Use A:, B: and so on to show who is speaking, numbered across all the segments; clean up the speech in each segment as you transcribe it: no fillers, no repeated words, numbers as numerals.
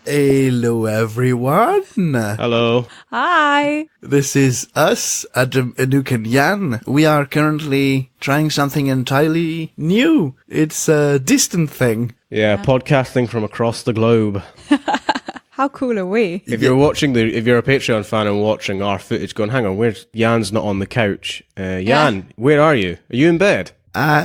A: Hello, everyone.
B: Hello.
C: Hi.
A: This is us, Adam, Anouk, and Jan. We are currently trying something entirely new. It's a distant thing.
B: Yeah, podcasting from across the globe.
C: How cool are we?
B: If you're a Patreon fan and watching our footage going, hang on, where's Jan's not on the couch? Jan, where are you? Are you in bed?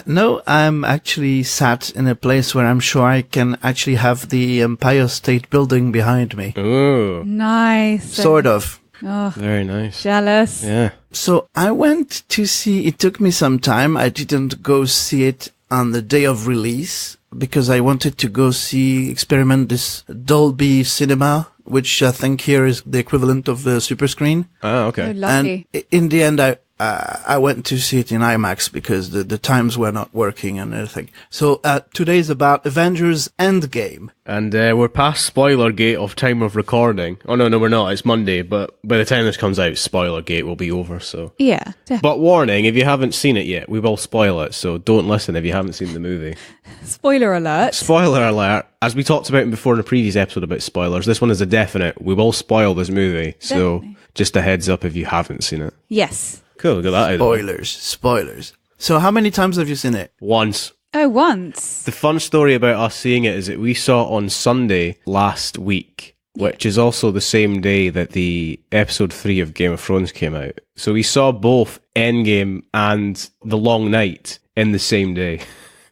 A: No, I'm actually sat in a place where I'm sure I can actually have the Empire State Building behind me.
B: Ooh.
C: Nice.
A: Sort of.
C: Oh,
B: Very nice.
C: jealous.
B: Yeah.
A: So I went to see, it took me some time. I didn't go see it on the day of release because I wanted to go experiment this Dolby Cinema, which I think here is the equivalent of the super screen.
B: Ah, okay.
C: Oh, lovely.
A: And in the end, I went to see it in IMAX because the times were not working and everything. So today's about Avengers Endgame.
B: And we're past spoiler gate of time of recording. Oh, no, we're not. It's Monday, but by the time this comes out, spoiler gate will be over, so...
C: Yeah.
B: But warning, if you haven't seen it yet, we will spoil it, so don't listen if you haven't seen the movie.
C: Spoiler alert.
B: Spoiler alert. As we talked about before in a previous episode about spoilers, this one is a definite. We will spoil this movie, so
C: Definitely.
B: just a heads up if you haven't seen it.
C: Yes.
B: Cool, we got that out of the way.
A: Spoilers. So how many times have you seen it?
B: Once.
C: Oh, once.
B: The fun story about us seeing it is that we saw it on Sunday last week, which is also the same day that the episode 3 of Game of Thrones came out. So we saw both Endgame and The Long Night in the same day,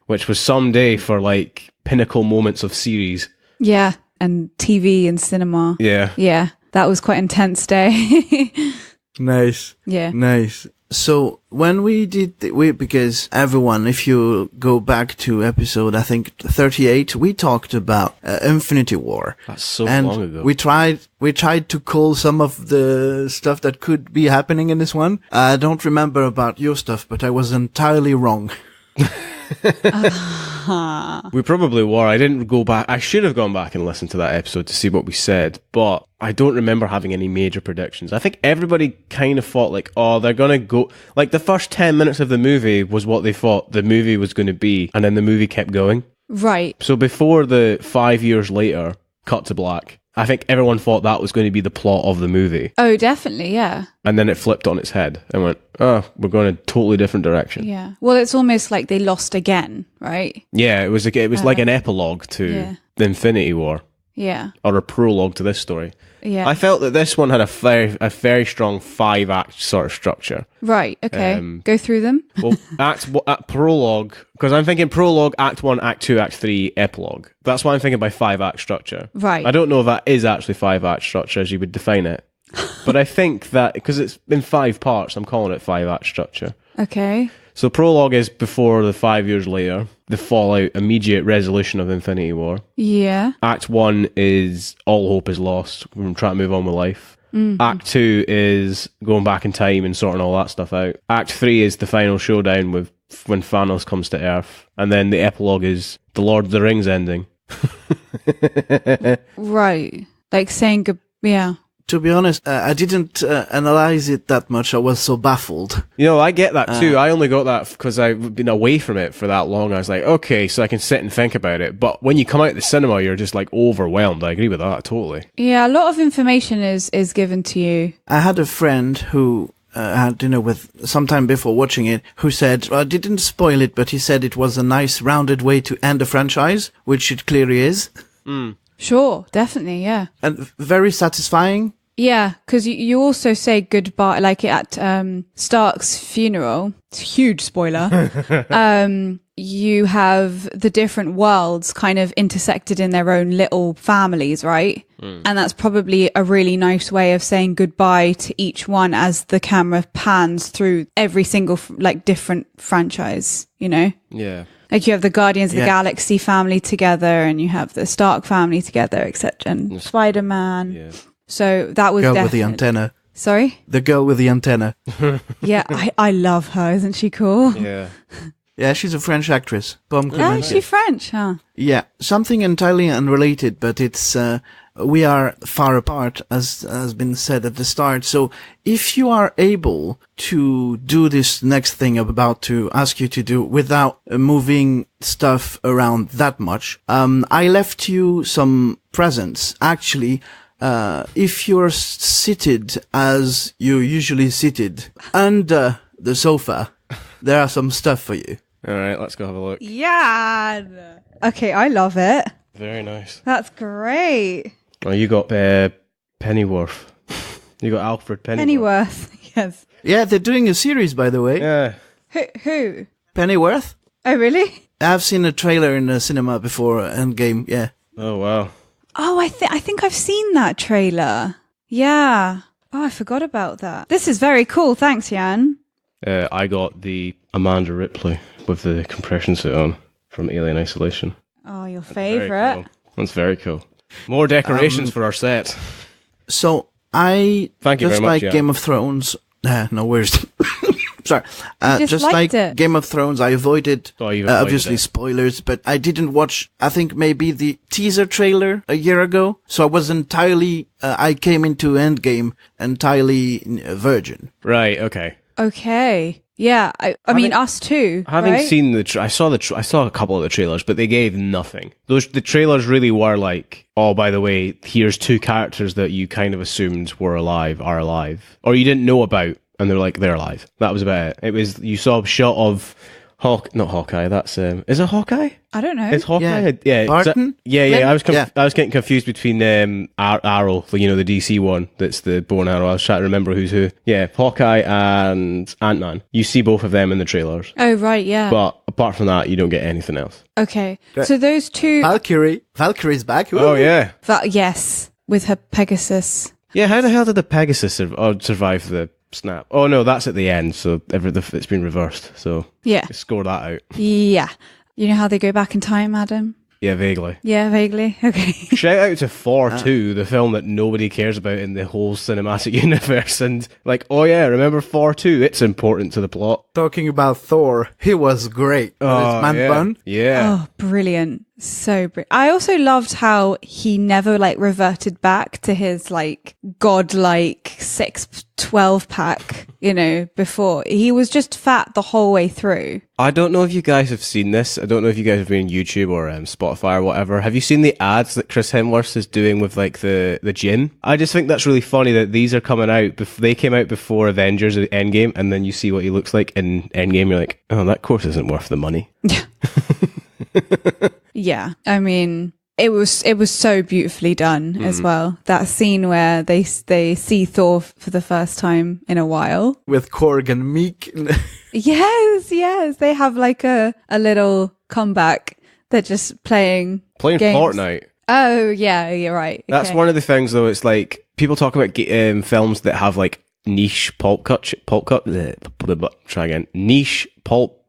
B: which was some day for like pinnacle moments of series.
C: Yeah. And TV and cinema.
B: Yeah.
C: Yeah. That was quite intense day.
A: Nice.
C: Yeah.
A: Nice. So when we did, because everyone, if you go back to episode, I think 38, we talked about Infinity War.
B: That's so
A: and
B: long ago.
A: We tried to call some of the stuff that could be happening in this one. I don't remember about your stuff, but I was entirely wrong.
B: We probably were. I didn't go back. I should have gone back and listened to that episode to see what we said, but I don't remember having any major predictions. I think everybody kind of thought like, oh, they're going to go... Like the first 10 minutes of the movie was what they thought the movie was going to be, and then the movie kept going.
C: Right.
B: So before the 5 years later, cut to black, I think everyone thought that was going to be the plot of the movie.
C: Oh, definitely. Yeah.
B: And then it flipped on its head and went, oh, we're going a totally different direction.
C: Yeah. Well, it's almost like they lost again, right?
B: Yeah, it was like an epilogue to the Infinity War.
C: Yeah.
B: Or a prologue to this story.
C: Yeah.
B: I felt that this one had a very strong 5-act sort of structure.
C: Right. Okay. Go through them.
B: Well, act prologue, because I'm thinking prologue, act 1, act 2, act 3, epilogue. That's why I'm thinking by 5-act structure.
C: Right.
B: I don't know if that is actually 5-act structure as you would define it. But I think that, because it's in 5 parts, I'm calling it 5-act structure.
C: Okay.
B: So prologue is before the 5 years later, the fallout, immediate resolution of Infinity War.
C: Yeah.
B: Act 1 is all hope is lost. We're trying to move on with life. Mm-hmm. Act 2 is going back in time and sorting all that stuff out. Act 3 is the final showdown with when Thanos comes to Earth. And then the epilogue is the Lord of the Rings ending.
C: Right. Like saying good. Yeah.
A: To be honest, I didn't analyze it that much. I was so baffled.
B: You know, I get that too. I only got that because I've been away from it for that long. I was like, okay, so I can sit and think about it. But when you come out of the cinema, you're just like overwhelmed. I agree with that, totally.
C: Yeah, a lot of information is given to you.
A: I had a friend who had dinner with sometime before watching it who said, well, I didn't spoil it, but he said it was a nice rounded way to end a franchise, which it clearly is.
B: Mm.
C: Sure, definitely, yeah.
A: And very satisfying.
C: Yeah, because you also say goodbye, like at Stark's funeral. It's a huge spoiler. You have the different worlds kind of intersected in their own little families, right? Mm. And that's probably a really nice way of saying goodbye to each one as the camera pans through every single like different franchise, you know?
B: Yeah.
C: Like you have the Guardians of the Galaxy family together, and you have the Stark family together, etc. And Spider-Man. Yeah. So that was
A: girl with the antenna.
C: Sorry?
A: The girl with the antenna.
C: Yeah, I love her. Isn't she cool?
B: Yeah.
A: Yeah, she's a French actress.
C: Oh, is she French? Huh?
A: Yeah, something entirely unrelated, but it's we are far apart, as has been said at the start. So if you are able to do this next thing I'm about to ask you to do without moving stuff around that much, I left you some presents. Actually, if you're seated as you're usually seated under the sofa, there are some stuff for you.
B: All right, let's go have a look.
C: Yeah. Okay, I love it.
B: Very nice.
C: That's great.
B: Oh, you got Pennyworth. You got Alfred Pennyworth.
C: Pennyworth. Yes.
A: Yeah, they're doing a series, by the way.
B: Yeah.
C: Who?
A: Pennyworth?
C: Oh, really?
A: I've seen a trailer in the cinema before Endgame, yeah.
B: Oh, wow.
C: Oh, I think I've seen that trailer. Yeah. Oh, I forgot about that. This is very cool. Thanks, Jan.
B: I got the Amanda Ripley with the compression suit on from Alien Isolation.
C: Oh, your
B: That's very
C: favourite.
B: cool. That's very cool. More decorations for our set.
A: So, I
B: Thank you
A: just
B: very much,
A: like
B: yeah.
A: Game of Thrones. No worries. Sorry.
C: just
A: Just
C: liked
A: like
C: it.
A: Game of Thrones, I avoided,
B: Oh, you've avoided
A: obviously,
B: it.
A: spoilers, but I didn't watch, I think, maybe the teaser trailer a year ago. So I was entirely, I came into Endgame entirely virgin.
B: Right, okay.
C: Okay. Yeah. I mean, us too.
B: Having
C: right?
B: seen I saw a couple of the trailers, but they gave nothing. The trailers really were like, oh, by the way, here's two characters that you kind of assumed are alive, or you didn't know about, and they're like, they're alive. That was about it. It was, you saw a shot of not Hawkeye. That's is it Hawkeye?
C: I don't know.
B: It's Hawkeye. Yeah.
A: Barton?
B: Yeah.
A: Yeah.
B: I was getting confused between Arrow, the the DC one. That's the bow and arrow. I was trying to remember who's who. Yeah, Hawkeye and Ant-Man. You see both of them in the trailers,
C: Oh, right. Yeah.
B: but apart from that, you don't get anything else.
C: Okay. So those two.
A: Valkyrie's back.
B: Oh yeah.
C: Yes. With her Pegasus.
B: Yeah. How the hell did the Pegasus survive the snap? Oh no, that's at the end. So it's been reversed. So
C: Yeah.
B: score that out.
C: Yeah. You know how they go back in time, Adam?
B: Yeah, vaguely.
C: Yeah, vaguely. Okay.
B: Shout out to Thor 2, the film that nobody cares about in the whole cinematic universe. And like, oh yeah, remember Thor 2? It's important to the plot.
A: Talking about Thor, he was great. With his man
B: yeah.
A: bun.
C: Oh,
B: Yeah.
C: brilliant. So brilliant. I also loved how he never reverted back to his godlike 6'12" pack, before. He was just fat the whole way through.
B: I don't know if you guys have seen this. I don't know if you guys have been on YouTube or Spotify or whatever. Have you seen the ads that Chris Hemsworth is doing with the gym? I just think that's really funny that these are coming out. They came out before Avengers Endgame, and then you see what he looks like in Endgame. You're like, oh, that course isn't worth the money.
C: Yeah. Yeah. I mean, it was so beautifully done as well. That scene where they see Thor for the first time in a while.
A: With Korg and Meek.
C: Yes. They have a little comeback. They're just playing games.
B: Fortnite.
C: Oh, yeah, you're right.
B: That's
C: Okay.
B: one of the things, though. It's like people talk about films that have niche niche pulp.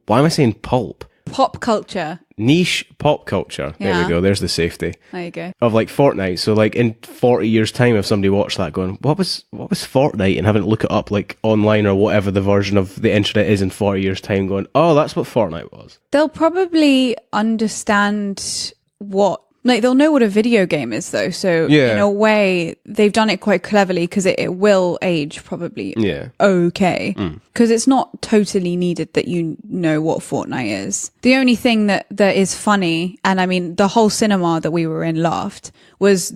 B: Why am I saying pulp?
C: Pop culture.
B: Niche pop culture. There
C: Yeah.
B: we go. There's the safety
C: There you go.
B: of Fortnite. So in 40 years' time, if somebody watched that, going, what was Fortnite, and having to look it up online or whatever the version of the internet is in 40 years' time, going, oh, that's what Fortnite was.
C: They'll probably understand what. They'll know what a video game is, though. So,
B: Yeah.
C: in a way, they've done it quite cleverly because it will age probably
B: Yeah.
C: okay. Because it's not totally needed that you know what Fortnite is. The only thing that is funny, and I mean, the whole cinema that we were in laughed, was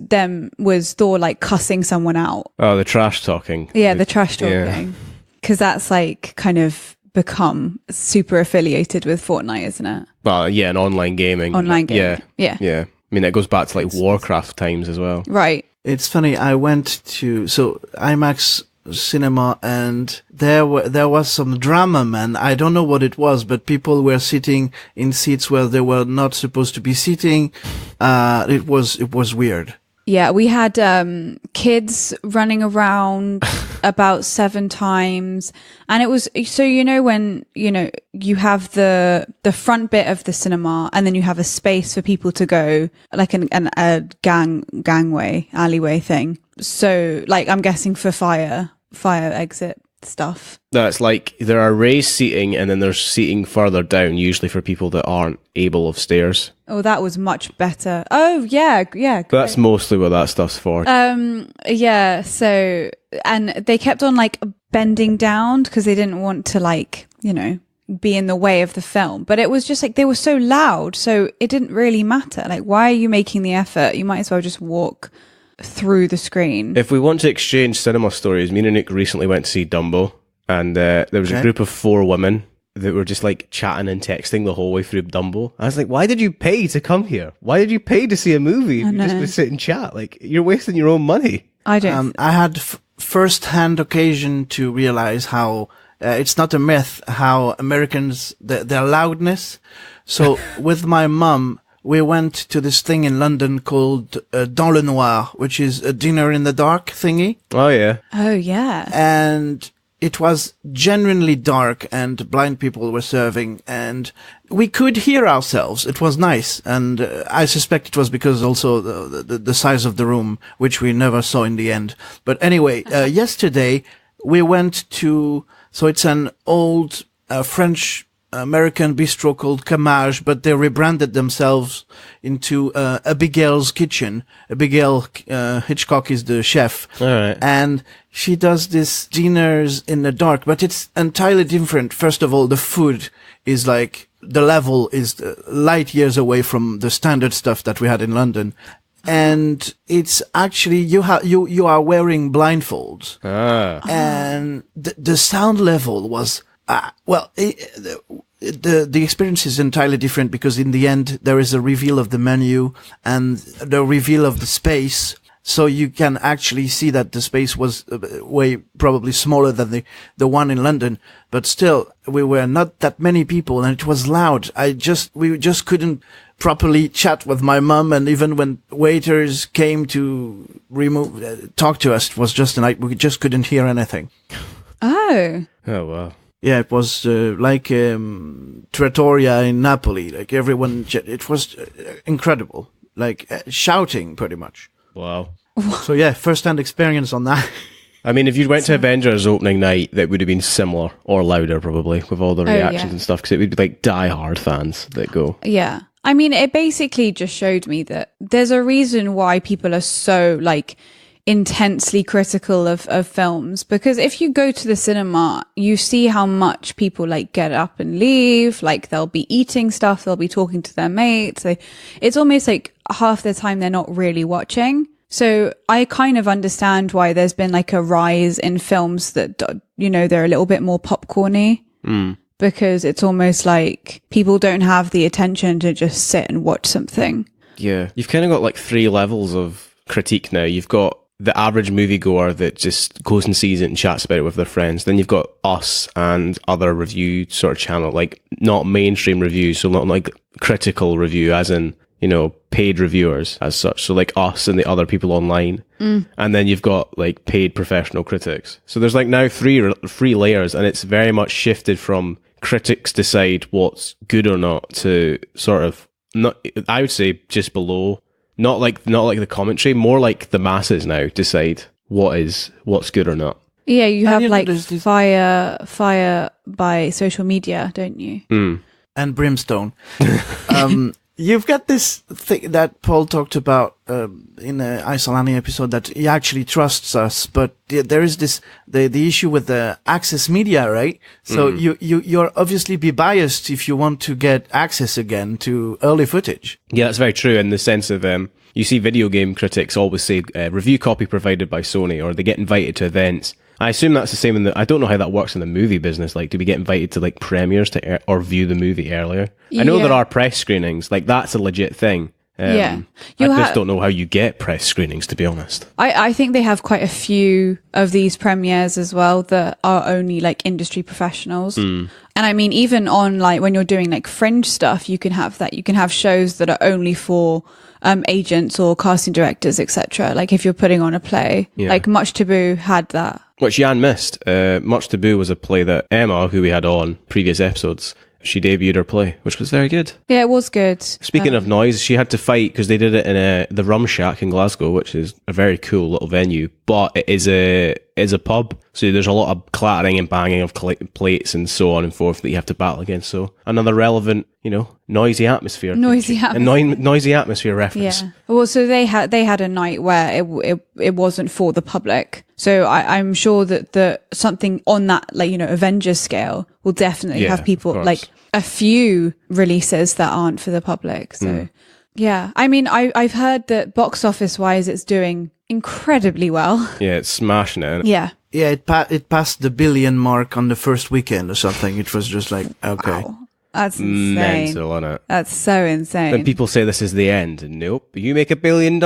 C: Thor cussing someone out.
B: Oh, the trash talking.
C: Yeah, the trash
B: Yeah.
C: talking. Because that's kind of become super affiliated with Fortnite, isn't it?
B: Well, yeah, and online gaming.
C: Online gaming.
B: Yeah.
C: Yeah.
B: I mean, it goes back to Warcraft times as well.
C: Right.
A: It's funny, I went to IMAX cinema and there was some drama, man. I don't know what it was, but people were sitting in seats where they were not supposed to be sitting. It was weird.
C: Yeah, we had kids running around about 7 times, and it was when you have the front bit of the cinema, and then you have a space for people to go, a gangway alleyway thing. So I'm guessing for fire exit stuff.
B: That's like there are raised seating and then there's seating further down, usually for people that aren't able of stairs.
C: Oh, that was much better. Oh, yeah.
B: That's mostly what that stuff's for.
C: Yeah. So, and they kept on like bending down because they didn't want to like, be in the way of the film. But it was just like they were so loud, so it didn't really matter. Like, why are you making the effort? You might as well just walk through the screen.
B: If we want to exchange cinema stories, me and Nick recently went to see Dumbo, and there was a group of 4 women that were just like chatting and texting the whole way through Dumbo. I was like, why did you pay to come here? Why did you pay to see a movie if you're just going to sit and chat? Like, you're wasting your own money.
C: I don't.
A: I had first-hand occasion to realize how it's not a myth, how Americans, their loudness. So with my mum, we went to this thing in London called Dans le Noir, which is a dinner in the dark thingy.
B: Oh, yeah.
C: Oh, yeah.
A: And it was genuinely dark and blind people were serving and we could hear ourselves. It was nice. And I suspect it was because also the size of the room, which we never saw in the end. But anyway, yesterday we went to, so it's an old French American bistro called Camage, but they rebranded themselves into Abigail's Kitchen. Abigail Hitchcock is the chef.
B: All right.
A: And she does these dinners in the dark, but it's entirely different. First of all, the food is like, the level is light years away from the standard stuff that we had in London. And it's actually, you are wearing blindfolds. And the sound level was, the experience is entirely different because in the end there is a reveal of the menu and the reveal of the space. So you can actually see that the space was way probably smaller than the one in London, but still we were not that many people and it was loud. We just couldn't properly chat with my mum, and even when waiters came to talk to us, it was just we just couldn't hear anything.
C: Oh
B: wow.
A: Yeah, it was like Trattoria in Napoli. Like everyone, it was incredible. Like shouting, pretty much.
B: Wow.
A: So yeah, first-hand experience on that.
B: I mean, if you went to Avengers opening night, that would have been similar or louder, probably, with all the reactions and stuff, because it would be like die-hard fans that go.
C: Yeah. I mean, it basically just showed me that there's a reason why people are so like intensely critical of films, because if you go to the cinema, you see how much people like get up and leave, like they'll be eating stuff, they'll be talking to their mates. It's almost like half the time they're not really watching. So I kind of understand why there's been like a rise in films that, they're a little bit more popcorny. Because it's almost like people don't have the attention to just sit and watch something.
B: Yeah. You've kind of got like 3 levels of critique now. You've got the average moviegoer that just goes and sees it and chats about it with their friends. Then you've got us and other review sort of channel, like not mainstream reviews, so not like critical review as in, paid reviewers as such. So like us and the other people online. And then you've got like paid professional critics. So there's like now three layers, and it's very much shifted from critics decide what's good or not to sort of not, I would say just below, not like the commentary, more like the masses now decide what's good or not.
C: Yeah, you have like fire by social media, don't you?
A: And brimstone. You've got this thing that Paul talked about in the Isolani episode, that he actually trusts us, but there is the issue with the access media, right? So you're obviously be biased if you want to get access again to early footage.
B: Yeah, that's very true in the sense of you see video game critics always say review copy provided by Sony, or they get invited to events. I assume that's the same I don't know how that works in the movie business. Like, do we get invited to like premieres or view the movie earlier? I know there are press screenings. Like, that's a legit thing. I just don't know how you get press screenings, to be honest.
C: I think they have quite a few of these premieres as well that are only like industry professionals. And I mean, even on like when you're doing like fringe stuff, you can have that. You can have shows that are only for agents or casting directors, etc. Like if you're putting on a play, like Much Taboo had that.
B: Which Jan missed. Much Taboo was a play that Emma, who we had on previous episodes, she debuted her play, which was very good.
C: Yeah, it was good.
B: Speaking of noise, she had to fight because they did it in the Rum Shack in Glasgow, which is a very cool little venue, but it is is a pub. So there's a lot of clattering and banging of plates and so on and forth that you have to battle against. So another relevant, noisy atmosphere.
C: Noisy atmosphere.
B: Noisy atmosphere reference.
C: Yeah. Well, so they had a night where it wasn't for the public. So I'm sure that something on that, Avengers scale will definitely have people, a few releases that aren't for the public. So yeah, I mean, I've heard that box office wise, it's doing incredibly well.
B: Yeah, it's smashing it.
C: Yeah.
A: Yeah, it passed the billion mark on the first weekend or something. It was just like, okay.
C: Wow. That's insane.
B: Mental, isn't it?
C: That's so insane.
B: Then people say this is the end. Nope. You make $1 billion,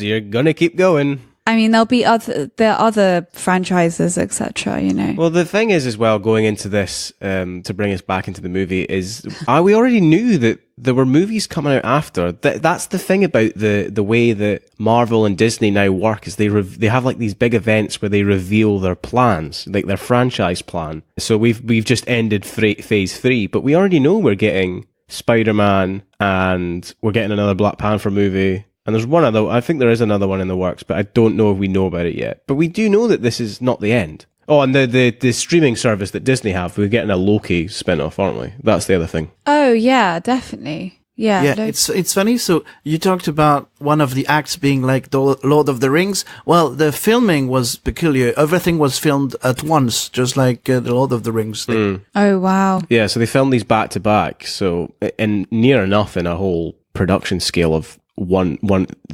B: you're gonna keep going.
C: I mean, there are other franchises, etc.
B: Well, the thing is, as well, going into this, to bring us back into the movie, is we already knew that there were movies coming out after. That's the thing about the way that Marvel and Disney now work, is they have like these big events where they reveal their plans, like their franchise plan. So we've just ended phase 3, but we already know we're getting Spider-Man and we're getting another Black Panther movie. And there's one other, I think there is another one in the works, but I don't know if we know about it yet. But we do know that this is not the end. Oh, and the streaming service that Disney have, we're getting a Loki spin-off, aren't we? That's the other thing.
C: Oh, yeah, definitely. Yeah.
A: Yeah, it's funny. So you talked about one of the acts being like the Lord of the Rings. Well, the filming was peculiar. Everything was filmed at once, just like the Lord of the Rings thing.
C: Oh, wow.
B: Yeah, so they filmed these back to back. So, and near enough in a whole production scale of one,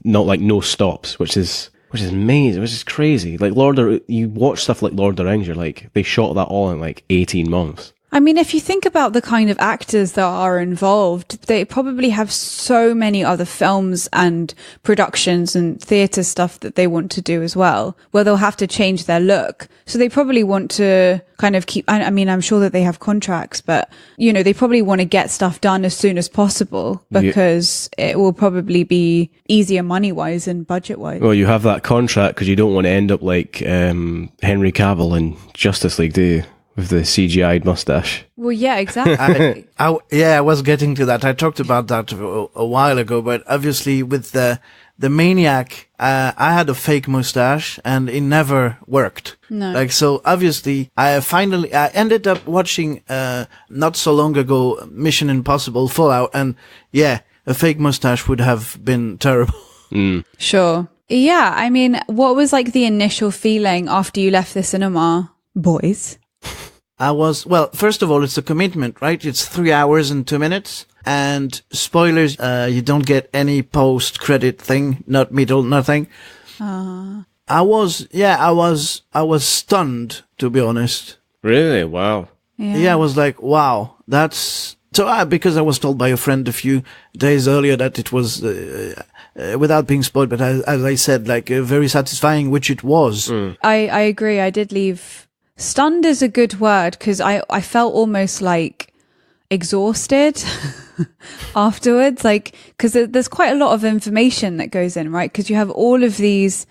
B: not like no stops, which is amazing, which is crazy. Like you watch stuff like Lord of the Rings, you're like, they shot that all in like 18 months.
C: I mean, if you think about the kind of actors that are involved, they probably have so many other films and productions and theatre stuff that they want to do as well, where they'll have to change their look. So they probably want to kind of keep, I mean, I'm sure that they have contracts, but, they probably want to get stuff done as soon as possible because it will probably be easier money-wise and budget-wise.
B: Well, you have that contract because you don't want to end up like Henry Cavill in Justice League, do you? With the CGI'd mustache.
C: Well, yeah, exactly.
A: I was getting to that. I talked about that a while ago, but obviously with the Maniac, I had a fake mustache and it never worked.
C: No.
A: So obviously I ended up watching, not so long ago, Mission Impossible Fallout, and yeah, a fake mustache would have been terrible.
C: Sure. Yeah. I mean, what was like the initial feeling after you left the cinema, boys?
A: First of all, it's a commitment, right? It's 3 hours and 2 minutes. And spoilers, you don't get any post-credit thing, not middle, nothing. I was stunned, to be honest.
B: Really? Wow.
A: Yeah, I was like, wow, that's... So, because I was told by a friend a few days earlier that it was, without being spoiled, but as I said, like, very satisfying, which it was.
C: I agree. I did leave... Stunned is a good word because I felt almost like exhausted afterwards, like, because there's quite a lot of information that goes in, right? Because you have all of these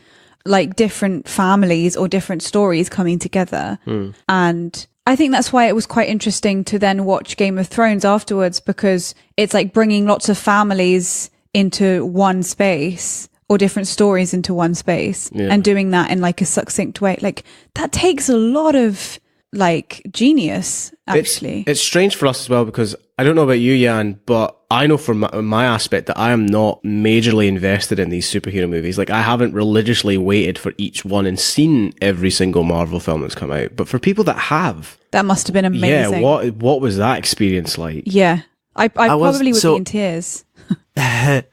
C: like different families or different stories coming together. And I think that's why it was quite interesting to then watch Game of Thrones afterwards, because it's like bringing lots of families into one space or different stories into one space and doing that in like a succinct way. Like that takes a lot of like genius, actually.
B: It's strange for us as well, because I don't know about you, Jan, but I know from my aspect that I am not majorly invested in these superhero movies. Like I haven't religiously waited for each one and seen every single Marvel film that's come out. But for people that have...
C: That must have been amazing.
B: Yeah, what was that experience like?
C: Yeah. I probably would be in tears.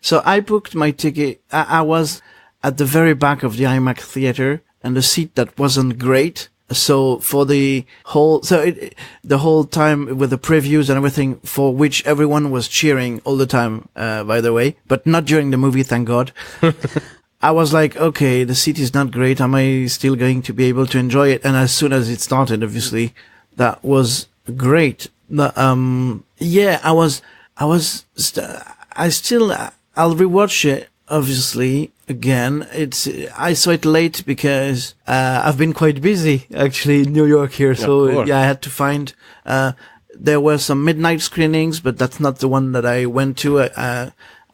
A: So I booked my ticket. I was at the very back of the IMAX theater, and the seat that wasn't great. So for the whole time with the previews and everything, for which everyone was cheering all the time, by the way, but not during the movie, thank God. I was like, okay, the seat is not great. Am I still going to be able to enjoy it? And as soon as it started, obviously, that was great. Yeah, I'll rewatch it, obviously, again. I saw it late because, I've been quite busy, actually, in New York here. So, yeah, I had to find, there were some midnight screenings, but that's not the one that I went to.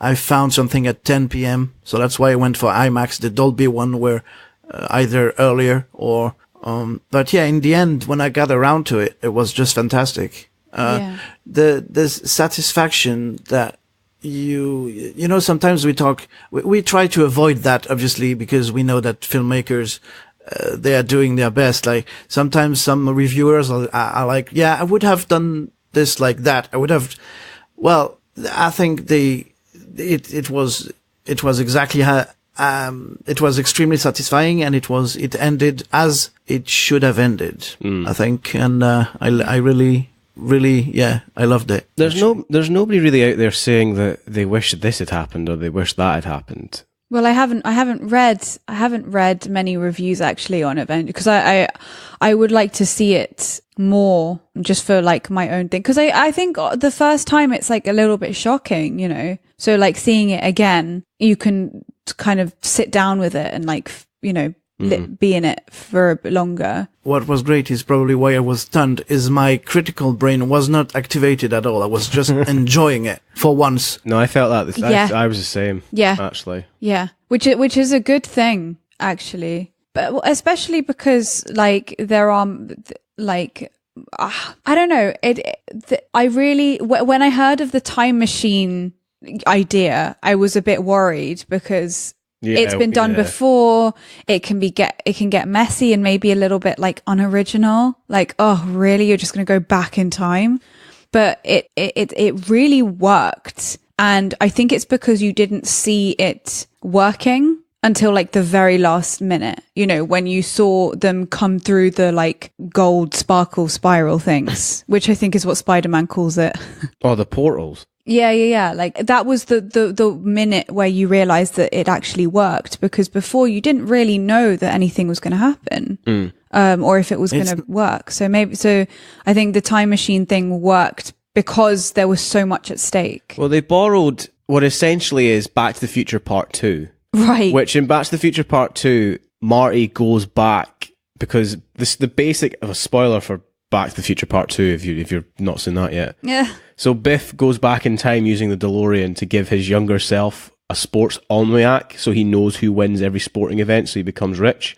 A: I found something at 10 p.m. So that's why I went for IMAX, the Dolby one, where, either earlier or But yeah, in the end, when I got around to it, it was just fantastic. The satisfaction that you know, sometimes we try to avoid that, obviously, because we know that filmmakers, they are doing their best. Like sometimes some reviewers are like, yeah, I would have done this like that. I would have, well, I think it was exactly how, it was extremely satisfying, and it ended as it should have ended, I think. And, I really, yeah, I loved it.
B: There's nobody really out there saying that they wish this had happened or they wish that had happened.
C: Well, I haven't read many reviews actually on Avengers, because I would like to see it more just for like my own thing. Because I think the first time it's like a little bit shocking, you know. So like seeing it again, you can kind of sit down with it and like, you know, be in it for a bit longer.
A: What was great is probably why I was stunned is my critical brain was not activated at all. I was just enjoying it for once.
B: No, I felt that. I was the same. Yeah, actually.
C: Yeah, which is a good thing actually, but especially because like there are like I don't know. I really when I heard of the time machine idea, I was a bit worried because. Yeah, it's been done before. It can get messy and maybe a little bit like unoriginal. Like, oh, really? You're just going to go back in time? But it really worked. And I think it's because you didn't see it working until like the very last minute, you know, when you saw them come through the like gold sparkle spiral things, which I think is what Spider-Man calls it.
B: Oh, the portals.
C: Yeah. Like that was the minute where you realized that it actually worked, because before you didn't really know that anything was going to happen, or if it was going to work. So I think the time machine thing worked because there was so much at stake.
B: Well, they borrowed what essentially is Back to the Future Part 2.
C: Right.
B: Which in Back to the Future Part 2, Marty goes back because the basic of a spoiler for Back to the Future Part 2 if you're not seen that yet.
C: Yeah.
B: So Biff goes back in time using the DeLorean to give his younger self a sports almanac so he knows who wins every sporting event so he becomes rich.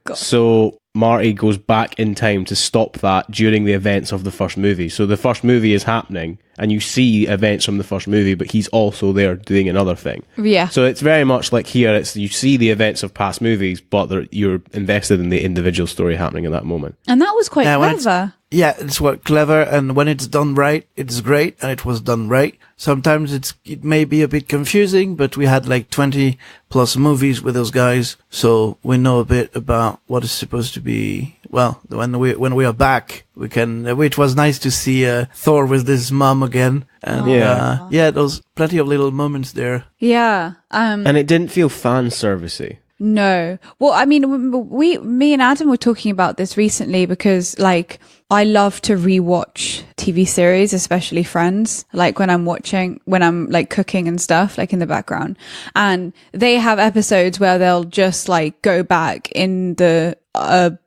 C: God.
B: So Marty goes back in time to stop that during the events of the first movie. So the first movie is happening and you see events from the first movie, but he's also there doing another thing.
C: Yeah.
B: So it's very much like here, you see the events of past movies, but you're invested in the individual story happening in that moment.
C: And that was quite clever.
A: It's clever, and when it's done right, it's great, and it was done right. Sometimes it may be a bit confusing, but we had like 20 plus movies with those guys, so we know a bit about what is supposed to be. Well, when we are back, we can. It was nice to see Thor with his mom again, and there was plenty of little moments there.
C: Yeah,
B: and it didn't feel fan servicey.
C: No. Well, I mean, me and Adam were talking about this recently because, like, I love to rewatch TV series, especially Friends, like when I'm like cooking and stuff, like in the background. And they have episodes where they'll just like go back in the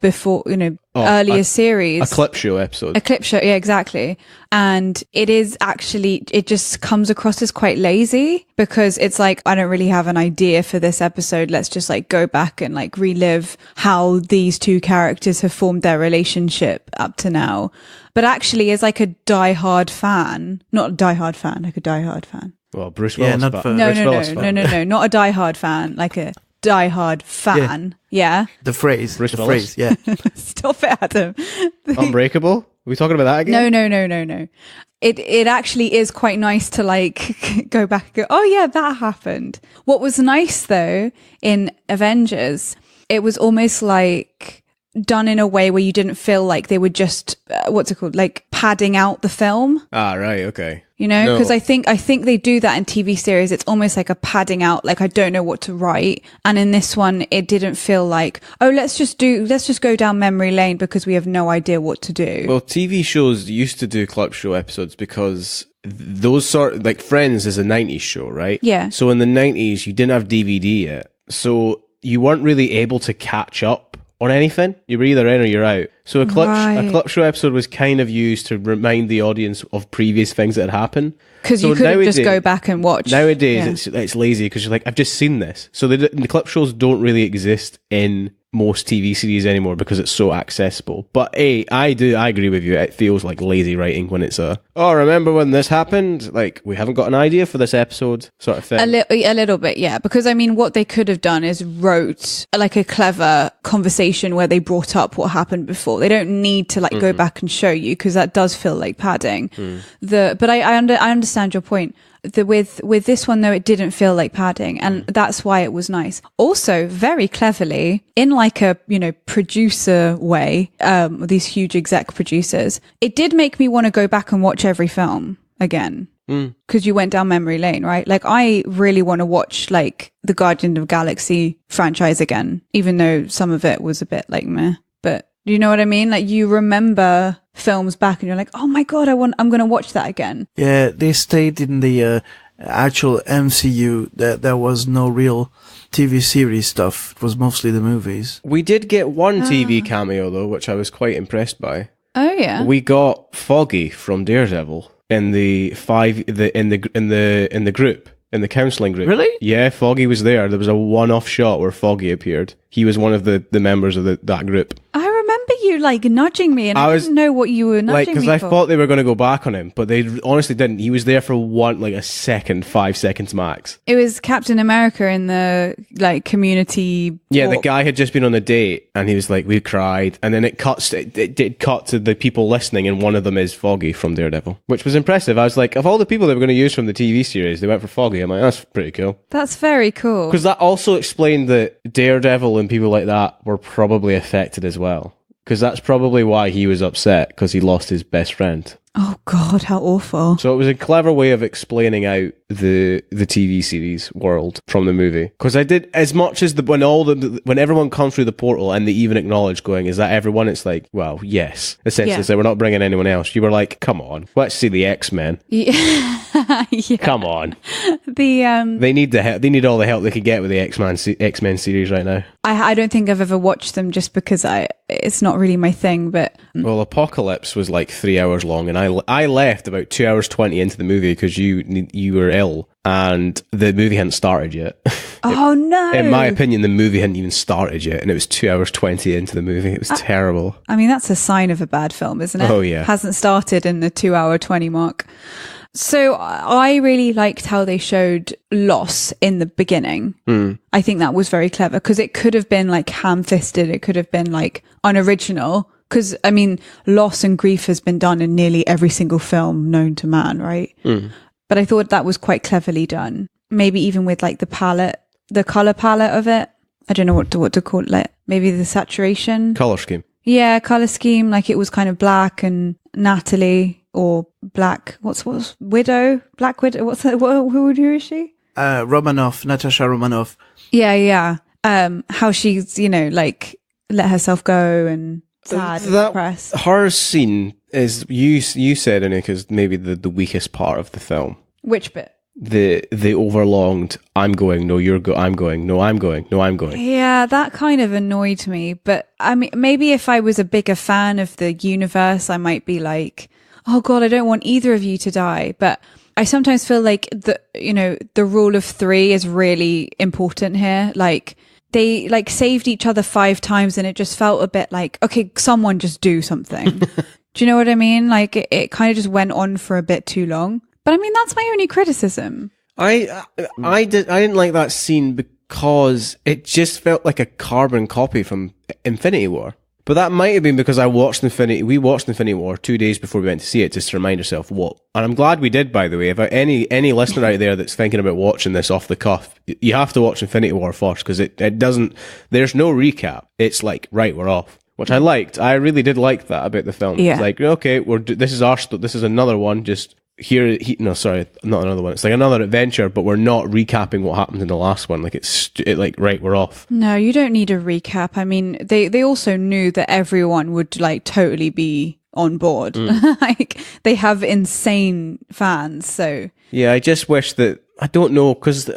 C: before, you know, earlier series.
B: A clip show episode.
C: A clip show, yeah, exactly. And it just comes across as quite lazy because it's like, I don't really have an idea for this episode. Let's just like go back and like relive how these two characters have formed their relationship up to now. But actually, as like a diehard fan, not a diehard fan, like a diehard fan.
B: Well, Bruce Willis.
C: No, not a diehard fan, like a diehard fan. Yeah.
A: The phrase. Yeah.
C: Stop it, Adam.
B: Unbreakable? Are we talking about that again?
C: No. It actually is quite nice to like go back and go, oh yeah, that happened. What was nice though in Avengers, it was almost like done in a way where you didn't feel like they were just like padding out the film.
B: Ah, right, okay.
C: You know, because I think they do that in TV series. It's almost like a padding out, like I don't know what to write. And in this one, it didn't feel like, oh, let's just go down memory lane because we have no idea what to do.
B: Well, TV shows used to do clip show episodes because those like Friends is a 90s show, right?
C: Yeah.
B: So in the 90s, you didn't have DVD yet. So you weren't really able to catch up on anything. You were either in or you're out. So a clip show episode was kind of used to remind the audience of previous things that had happened.
C: Because you couldn't just go back and watch.
B: Nowadays, it's lazy because you're like, I've just seen this. So the clip shows don't really exist in most TV series anymore because it's so accessible. But I agree with you. It feels like lazy writing when it's remember when this happened? Like, we haven't got an idea for this episode sort of thing.
C: A little bit, yeah. Because I mean, what they could have done is wrote like a clever conversation where they brought up what happened before. They don't need to like go back and show you, because that does feel like padding. But I understand your point. With this one though, it didn't feel like padding, and that's why it was nice. Also, very cleverly, in like a producer way, these huge exec producers, it did make me want to go back and watch every film again. Because you went down memory lane, right? Like, I really want to watch like the Guardian of the Galaxy franchise again, even though some of it was a bit like meh. But you know what I mean? Like, you remember films back and you're like, oh my God, I'm going to watch that again.
A: Yeah, they stayed in the actual MCU. There was no real TV series stuff. It was mostly the movies.
B: We did get one TV cameo though, which I was quite impressed by.
C: Oh yeah.
B: We got Foggy from Daredevil in the group. In the counselling group.
A: Really?
B: Yeah, Foggy was there. There was a one-off shot where Foggy appeared. He was one of the members of that group.
C: I remember you like nudging me, and I didn't know what you were nudging me for.
B: Because I thought they were going to go back on him, but they honestly didn't. He was there for a second, 5 seconds max.
C: It was Captain America in the like community.
B: Yeah, the guy had just been on a date, and he was like, "We cried," and then it did cut to the people listening, and one of them is Foggy from Daredevil, which was impressive. I was like, of all the people they were going to use from the TV series, they went for Foggy. I'm like, that's pretty cool.
C: That's very cool.
B: Because that also explained that Daredevil and people like that were probably affected as well. Because that's probably why he was upset, because he lost his best friend.
C: Oh God, how awful.
B: So it was a clever way of explaining out the TV series world from the movie. Because I did, as much as when everyone comes through the portal and they even acknowledge going, is that everyone? It's like, well, yes. Essentially, so we're not bringing anyone else. You were like, come on, let's see the X-Men.
C: Yeah. Yeah.
B: Come on.
C: They
B: need the help. They need all the help they could get with the X-Men series right now.
C: I don't think I've ever watched them, just because it's not really my thing. But
B: well, Apocalypse was like 3 hours long, and I left about 2 hours 20 into the movie because you were ill and the movie hadn't started yet.
C: Oh no!
B: In my opinion, the movie hadn't even started yet, and it was 2 hours 20 into the movie. It was terrible.
C: I mean, that's a sign of a bad film, isn't it?
B: Oh yeah,
C: hasn't started in the 2 hour 20 mark. So I really liked how they showed loss in the beginning. I think that was very clever, because it could have been like ham-fisted. It could have been like unoriginal. Because, I mean, loss and grief has been done in nearly every single film known to man, right? But I thought that was quite cleverly done. Maybe even with like the color palette of it. I don't know what to call it. Like, maybe the saturation.
B: Color scheme.
C: Yeah, color scheme. Like, it was kind of black, and Natalie, or black, what's Widow? Black Widow, what's that? Who is she?
A: Natasha Romanoff.
C: Yeah. How she's, like, let herself go and sad and depressed.
B: Her scene is, you said, Anika, is maybe the weakest part of the film.
C: Which bit?
B: The overlonged, I'm going, no, you're I'm going, no, I'm going, no, I'm going.
C: Yeah, that kind of annoyed me. But I mean, maybe if I was a bigger fan of the universe, I might be like, oh God, I don't want either of you to die. But I sometimes feel like the rule of 3 is really important here. Like, they like saved each other 5 times, and it just felt a bit like, okay, someone just do something. Do you know what I mean? Like, it kind of just went on for a bit too long. But I mean, that's my only criticism. I didn't like that scene because it just felt like a carbon copy from Infinity War. But that might have been because we watched Infinity War 2 days before we went to see it, just to remind ourselves what. And I'm glad we did, by the way. If any listener out there that's thinking about watching this off the cuff, you have to watch Infinity War first, because it doesn't. There's no recap. It's like, right, we're off, which I liked. I really did like that about the film. Yeah.
B: It's like, okay, this is another one. Just here, no, sorry, not another one. It's like another adventure, but we're not recapping what happened in the last one. Like, like, right, we're off.
C: No, you don't need a recap. I mean, they also knew that everyone would like totally be on board. Like, they have insane fans. So
B: yeah, I just wish that, I don't know, because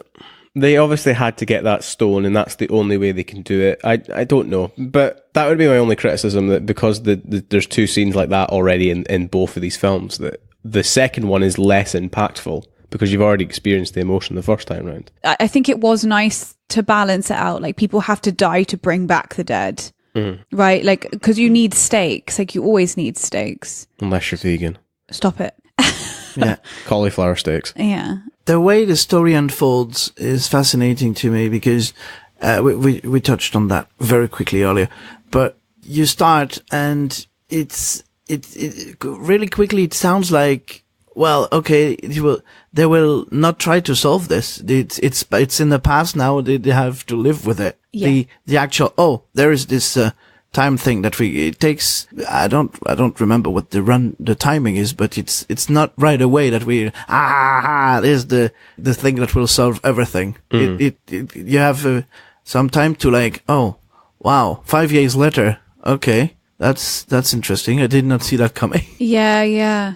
B: they obviously had to get that stone, and that's the only way they can do it. I don't know, but that would be my only criticism, that because there's 2 scenes like that already in both of these films, that the second one is less impactful because you've already experienced the emotion the first time round.
C: I think it was nice to balance it out. Like, people have to die to bring back the dead, right? Like, because you need stakes. Like, you always need stakes.
B: Unless you're vegan.
C: Stop it.
A: Yeah.
B: Cauliflower steaks.
C: Yeah.
A: The way the story unfolds is fascinating to me because we touched on that very quickly earlier. But you start and it really quickly it sounds like, well, okay, they will not try to solve this. It's in the past now. They have to live with it.
C: Yeah.
A: The actual there is this time thing that it takes. I don't remember what the timing is, but it's not right away that is the thing that will solve everything. You have some time to like, oh wow, 5 years later, okay, that's interesting. I did not see that coming.
C: Yeah.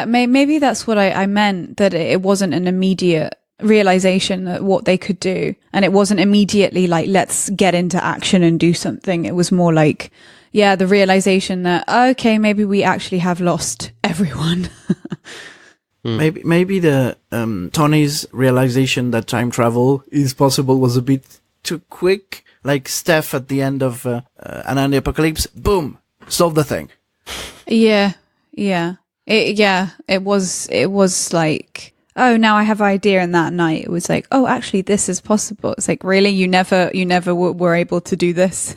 C: Maybe that's what I meant, that it wasn't an immediate realization that what they could do, and it wasn't immediately like, let's get into action and do something. It was more like, the realization that, okay, maybe we actually have lost everyone.
A: Maybe the Tony's realization that time travel is possible was a bit too quick. Like Steph at the end of an Apocalypse, boom, solve the thing.
C: Yeah. It was like, oh, now I have an idea. And that night it was like, oh, actually this is possible. It's like, really? You never were able to do this?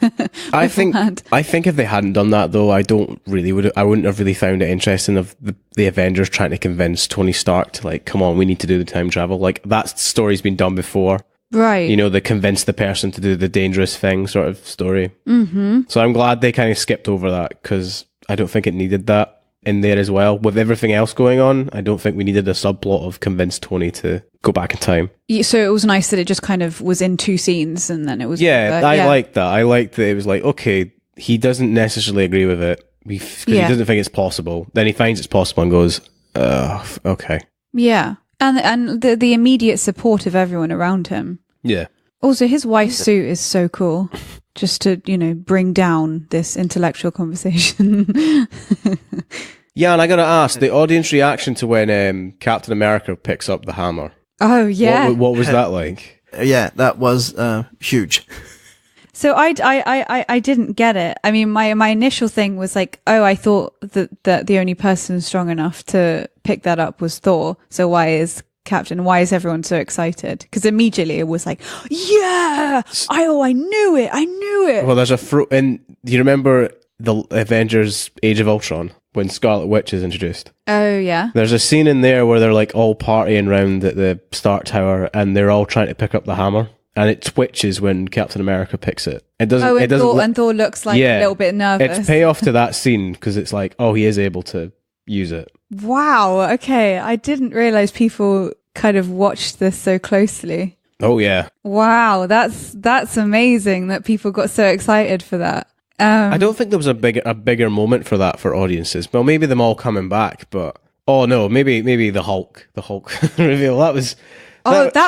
B: I think if they hadn't done that though, I wouldn't have really found it interesting of the Avengers trying to convince Tony Stark to like, come on, we need to do the time travel. Like, that story's been done before.
C: Right.
B: They convince the person to do the dangerous thing sort of story. Mm-hmm. So I'm glad they kind of skipped over that, because I don't think it needed that in there as well. With everything else going on, I don't think we needed a subplot of convince Tony to go back in time.
C: So it was nice that it just kind of was in 2 scenes and then it was...
B: I liked that. I liked that it was like, okay, he doesn't necessarily agree with it because he doesn't think it's possible. Then he finds it's possible and goes, okay.
C: Yeah. And the immediate support of everyone around him.
B: Yeah.
C: Also, his wife's suit is so cool. Just to, bring down this intellectual conversation.
B: Yeah, and I gotta ask, the audience reaction to when Captain America picks up the hammer.
C: Oh, yeah.
B: What was that like?
A: Yeah, that was huge.
C: So I didn't get it. I mean, my initial thing was like, oh, I thought that the only person strong enough to pick that up was Thor. So why is everyone so excited? Because immediately it was like, yeah, I knew it.
B: Well, there's and do you remember the Avengers Age of Ultron when Scarlet Witch is introduced?
C: Oh, yeah.
B: There's a scene in there where they're like all partying around at the Stark Tower and they're all trying to pick up the hammer. And it twitches when Captain America picks it. It doesn't.
C: And Thor looks like a little bit nervous.
B: It's payoff to that scene because it's like, oh, he is able to use it.
C: Wow. Okay, I didn't realize people kind of watched this so closely.
B: Oh yeah.
C: Wow, that's amazing that people got so excited for that.
B: I don't think there was a bigger moment for that for audiences. Well, maybe them all coming back, but maybe the Hulk reveal. That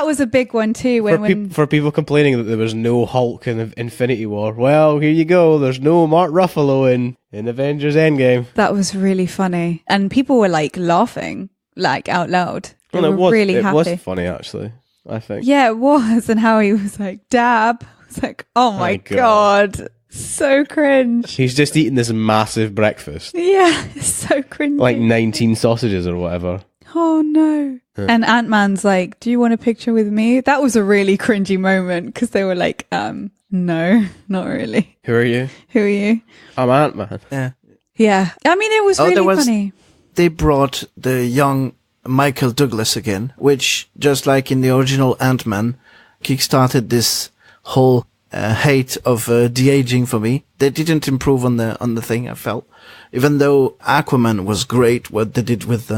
B: was a big one too. For people complaining that there was no Hulk in Infinity War, well, here you go. There's no Mark Ruffalo in Avengers Endgame.
C: That was really funny, and people were like laughing like out loud. They
B: well,
C: were really happy.
B: It was funny actually, I think.
C: Yeah, it was, and how he was like dab. It's like, oh my god. So cringe.
B: He's just eating this massive breakfast.
C: Yeah, it's so cringe.
B: Like 19 sausages or whatever.
C: Oh no. And Ant-Man's like, do you want a picture with me? That was a really cringy moment because they were like, no, not really.
B: Who are you?
C: I'm
B: Ant-Man.
C: Yeah. I mean, it was really funny.
A: They brought the young Michael Douglas again, which, just like in the original Ant-Man, kickstarted this whole hate of de-aging for me. They didn't improve on the thing, I felt. Even though Aquaman was great, what they did with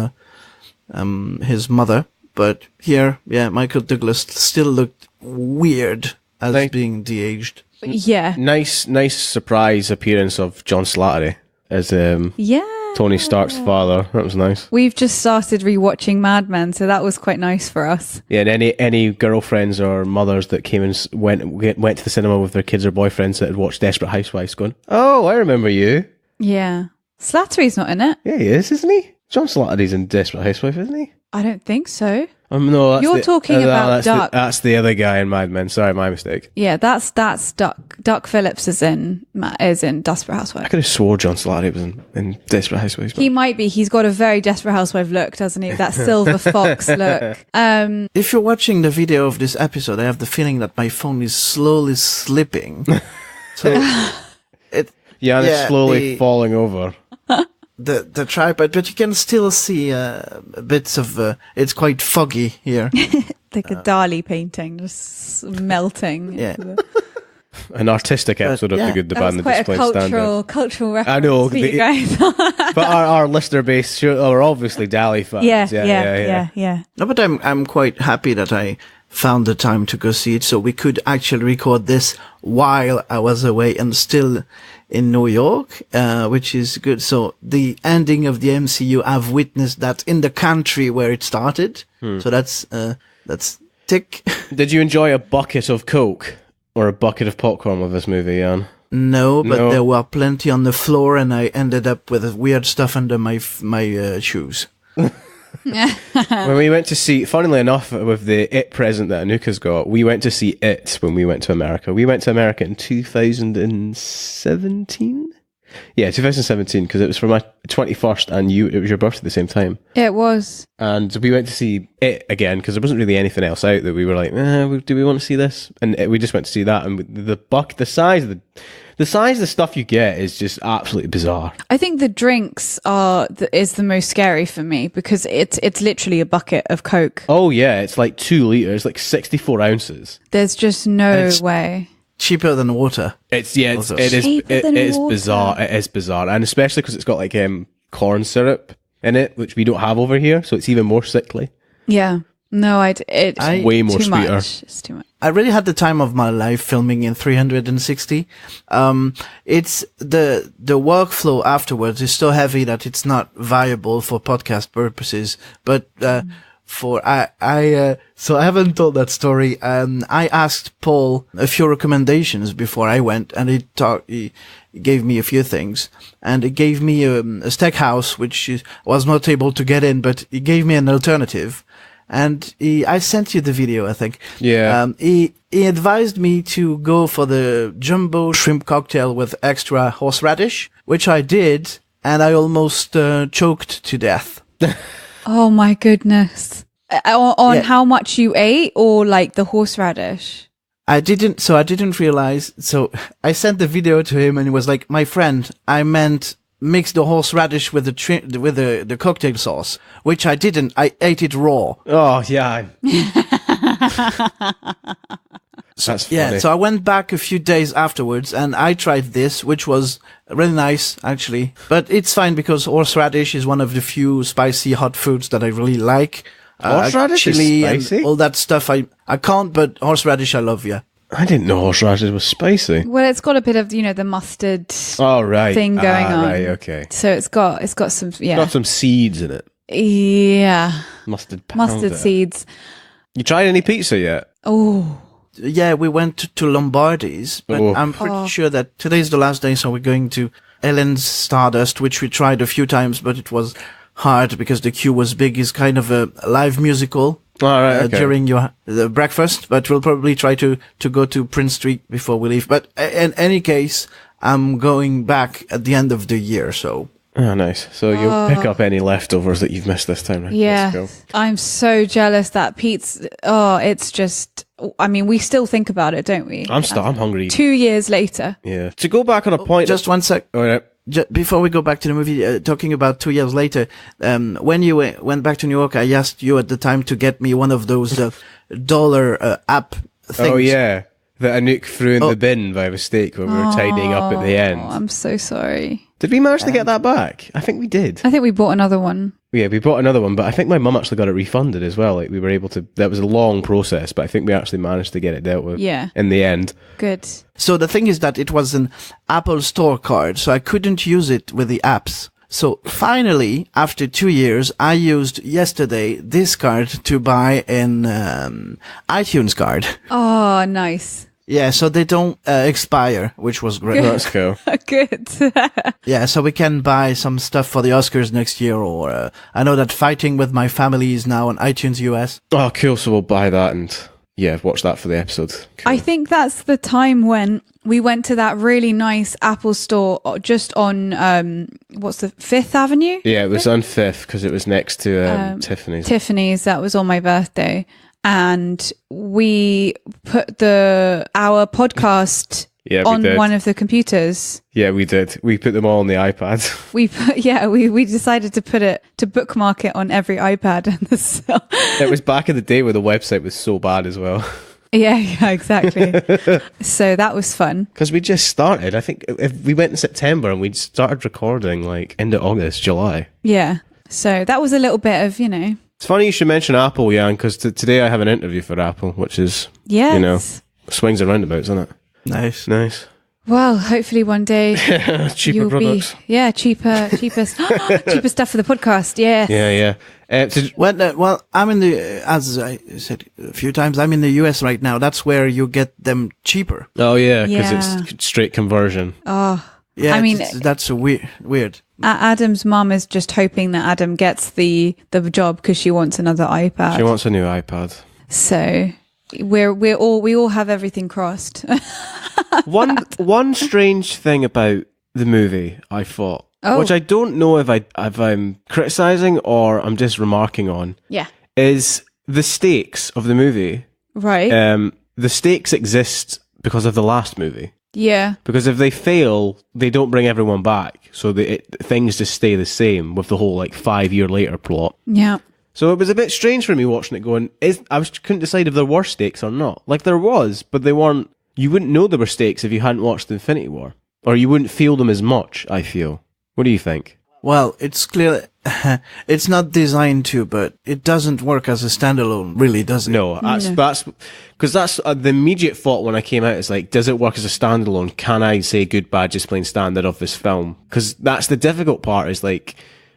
A: his mother. But here, Michael Douglas still looked weird as being de-aged.
C: Yeah.
B: Nice surprise appearance of John Slattery as Tony Stark's father. That was nice.
C: We've just started rewatching Mad Men, so that was quite nice for us.
B: Yeah, and any girlfriends or mothers that came and went to the cinema with their kids or boyfriends that had watched Desperate Housewives going, oh, I remember you.
C: Yeah. Slattery's not in it.
B: Yeah, he is, isn't he? John Slattery's in Desperate Housewives, isn't he?
C: I don't think so.
B: No, that's
C: You're talking about Duck.
B: That's the other guy in Mad Men. Sorry, my mistake.
C: Yeah, that's Duck. Duck Phillips is in Desperate Housewives.
B: I could have swore John Slattery was in Desperate Housewives.
C: He might be. He's got a very Desperate Housewife look, doesn't he? That silver fox look.
A: If you're watching the video of this episode, I have the feeling that my phone is slowly slipping. So
B: it's slowly falling over.
A: The tripod, but you can still see bits of. It's quite foggy here.
C: Like a Dali painting, just melting.
A: Yeah.
B: An artistic episode of The Good, the Bad, and the
C: Quite
B: Disciplined
C: a
B: Standard.
C: cultural reference
B: I know,
C: for you guys.
B: But our listener base are obviously Dali fans.
C: Yeah.
A: No, but I'm quite happy that I found the time to go see it, so we could actually record this while I was away and still in New York, which is good. So the ending of the MCU, I've witnessed that in the country where it started. So that's tick.
B: Did you enjoy a bucket of Coke or a bucket of popcorn with this movie, Jan?
A: No, but there were plenty on the floor, and I ended up with weird stuff under my shoes.
B: When we went to see, funnily enough, with the It present that Anuka's got, we went to see It when we went to America. We went to America in 2017? Yeah, 2017, because it was for my 21st and it was your birthday at the same time.
C: It was.
B: And we went to see It again, because there wasn't really anything else out that we were like, do we want to see this? And we just went to see that, and the size of the stuff you get is just absolutely bizarre.
C: I think the drinks is the most scary for me because it's literally a bucket of Coke.
B: Oh yeah, it's like 2 liters, like 64 ounces.
C: There's just no way.
A: Cheaper than water.
B: It is bizarre. It is bizarre, and especially because it's got like corn syrup in it, which we don't have over here, so it's even more sickly.
C: Yeah. No, it's
B: way more
C: too
B: sweeter.
C: much. It's too much.
A: I really had the time of my life filming in 360. It's the workflow afterwards is so heavy that it's not viable for podcast purposes. But so I haven't told that story. I asked Paul a few recommendations before I went, and he gave me a few things, and he gave me a steakhouse which was not able to get in, but he gave me an alternative. And I sent you the video, I think.
B: Yeah.
A: He advised me to go for the jumbo shrimp cocktail with extra horseradish, which I did, and I almost choked to death.
C: Oh my goodness. On how much you ate, or like the horseradish?
A: I didn't realize. So I sent the video to him, and he was like, "My friend, I meant mix the horseradish with the cocktail sauce," which I didn't. I ate it raw.
B: Oh yeah. That's funny.
A: Yeah, so I went back a few days afterwards, and I tried this, which was really nice, actually. But it's fine because horseradish is one of the few spicy hot foods that I really like.
B: Horseradish
A: chili
B: is spicy?
A: and all that stuff. I can't, but horseradish I love, yeah.
B: I didn't know horseradish was spicy.
C: Well, it's got a bit of the mustard thing going on.
B: Right, okay.
C: So it's got some
B: Got some seeds in it.
C: Yeah.
B: Mustard
C: seeds.
B: You tried any pizza yet?
C: Oh.
A: Yeah, we went to Lombardi's, but I'm pretty sure that today's the last day, so we're going to Ellen's Stardust, which we tried a few times, but it was hard because the queue was big. It's kind of a live musical during the breakfast, but we'll probably try to go to Prince Street before we leave. But in any case, I'm going back at the end of the year, so...
B: Oh, nice. So you'll pick up any leftovers that you've missed this time. Right?
C: Yeah. I'm so jealous that Pete's... Oh, it's just... I mean, we still think about it, don't we?
B: I'm hungry.
C: 2 years later.
B: Yeah. To go back on a point...
A: Just 1 sec.
B: All right.
A: Before we go back to the movie, talking about 2 years later, when you went back to New York, I asked you at the time to get me one of those dollar app things.
B: Oh, yeah. That Anouk threw in the bin by mistake when we were tidying up at the end.
C: I'm so sorry.
B: Did we manage to get that back? I think we did.
C: I think we bought another one.
B: Yeah, we bought another one, but I think my mum actually got it refunded as well. Like we were able to. That was a long process, but I think we actually managed to get it dealt with.
C: Yeah.
B: In the end.
C: Good.
A: So the thing is that it was an Apple Store card, so I couldn't use it with the apps. So finally, after 2 years, I used yesterday this card to buy an iTunes card.
C: Oh, nice.
A: Yeah, so they don't expire, which was great.
B: That's cool.
C: Good.
A: Yeah, so we can buy some stuff for the Oscars next year, or I know that Fighting With My Family is now on iTunes US.
B: Oh, cool. So we'll buy that and, watch that for the episode. Cool.
C: I think that's the time when we went to that really nice Apple store just on, what's the 5th Avenue?
B: Yeah, it was on 5th because it was next to Tiffany's.
C: Tiffany's, that was on my birthday. And we put our podcast on one of the computers.
B: Yeah, we did. We put them all on the iPad.
C: We decided to bookmark it on every iPad.
B: It was back in the day where the website was so bad as well.
C: Yeah, exactly. So that was fun.
B: Because we just started. I think if we went in September and we started recording like end of August, July.
C: Yeah. So that was a little bit of,
B: It's funny you should mention Apple, Jan, because today I have an interview for Apple, which is, swings and roundabouts, isn't it?
A: Nice.
C: Well, hopefully one day
B: cheaper products.
C: Cheaper stuff for the podcast. Yeah.
B: Yeah.
A: Well, I'm in as I said a few times, I'm in the US right now. That's where you get them cheaper.
B: Oh yeah, because it's straight conversion.
C: Oh,
A: yeah.
C: I mean,
A: that's a weird.
C: Adam's mum is just hoping that Adam gets the job because she wants another iPad.
B: She wants a new iPad.
C: So we all have everything crossed.
B: One strange thing about the movie, I thought, which I don't know if I'm criticizing or I'm just remarking on.
C: Yeah,
B: is the stakes of the movie.
C: Right.
B: The stakes exist because of the last movie.
C: Yeah. Because
B: if they fail, they don't bring everyone back. So things just stay the same with the whole 5-year later plot.
C: Yeah.
B: So it was a bit strange for me watching it going, couldn't decide if there were stakes or not. There was, but they weren't, you wouldn't know there were stakes if you hadn't watched Infinity War. Or you wouldn't feel them as much, I feel. What do you think?
A: Well, it's clear it's not designed to, but it doesn't work as a standalone, really, does it?
B: No, that's because that's the immediate thought when I came out. Is does it work as a standalone? Can I say good, bad, just plain standard of this film? Because that's the difficult part. Is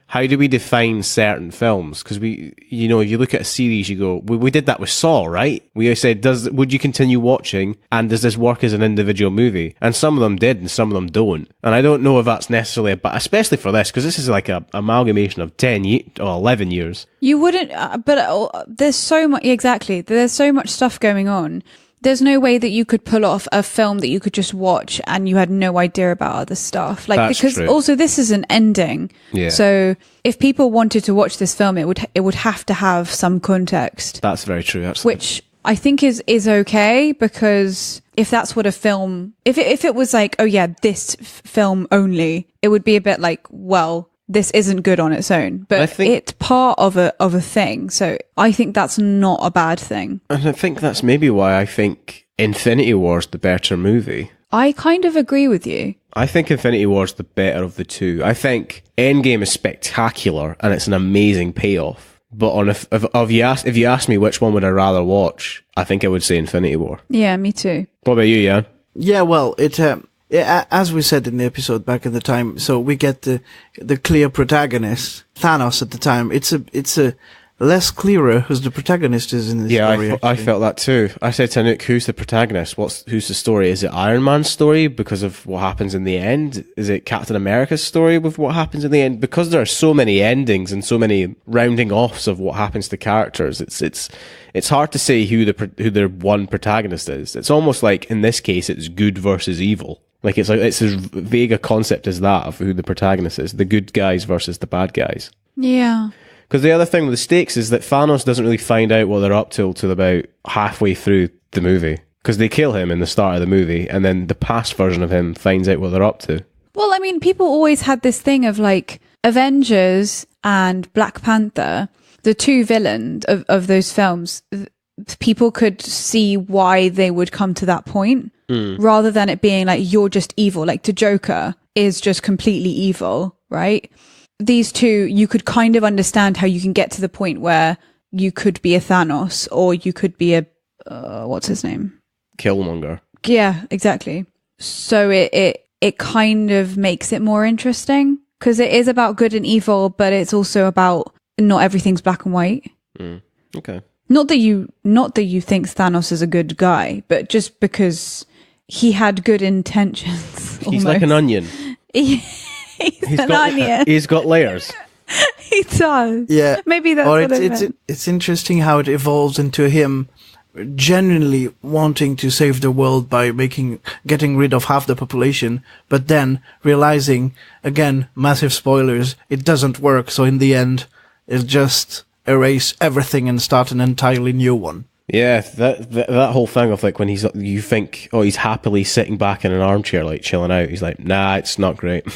B: how do we define certain films? Because if you look at a series, you go, we did that with Saw, right? We said, would you continue watching? And does this work as an individual movie? And some of them did, and some of them don't. And I don't know if that's necessarily, but especially for this, because this is a amalgamation of 11 years.
C: You wouldn't, but there's so much, exactly. There's so much stuff going on. There's no way that you could pull off a film that you could just watch and you had no idea about other stuff.
B: That's
C: because
B: true.
C: Also this is an ending.
B: Yeah.
C: So if people wanted to watch this film, it would have to have some context.
B: That's very true, actually.
C: Which I think is okay, because if that's what a film, if it was this film only, it would be a bit this isn't good on its own, but it's part of a thing. So I think that's not a bad thing.
B: And I think that's maybe why I think Infinity War's the better movie.
C: I kind of agree with you.
B: I think Infinity War's the better of the two. I think Endgame is spectacular and it's an amazing payoff. But if you ask me which one would I rather watch, I think I would say Infinity War.
C: Yeah, me too.
B: What about you, Jan?
A: Yeah, well, as we said in the episode back in the time, so we get the clear protagonist, Thanos at the time. It's a less clearer who's the protagonist is in this story.
B: Yeah, I felt that too. I said to Anouk, who's the protagonist? Who's the story? Is it Iron Man's story because of what happens in the end? Is it Captain America's story with what happens in the end? Because there are so many endings and so many rounding offs of what happens to characters, it's hard to say who their one protagonist is. It's almost like in this case it's good versus evil. It's as vague a concept as that of who the protagonist is, the good guys versus the bad guys.
C: Yeah.
B: Because the other thing with the stakes is that Thanos doesn't really find out what they're up till about halfway through the movie. Because they kill him in the start of the movie, and then the past version of him finds out what they're up to.
C: Well, I mean, people always had this thing of Avengers and Black Panther, the two villains of those films, people could see why they would come to that point. Rather than it being you're just evil, the Joker is just completely evil, right? These two, you could kind of understand how you can get to the point where you could be a Thanos or you could be a, what's his name?
B: Killmonger.
C: Yeah, exactly. So it kind of makes it more interesting because it is about good and evil, but it's also about not everything's black and white.
B: Okay.
C: Not that you think Thanos is a good guy, but just because he had good intentions.
B: He's like an onion.
C: He's an onion.
B: He's got layers.
C: He does.
A: Yeah.
C: Maybe that's what it meant.
A: It's interesting how it evolves into him genuinely wanting to save the world by getting rid of half the population, but then realizing, again, massive spoilers, it doesn't work. So in the end, it's just erase everything and start an entirely new one.
B: Yeah, that whole thing of like when you think, oh, he's happily sitting back in an armchair, like chilling out. He's like, nah, it's not great.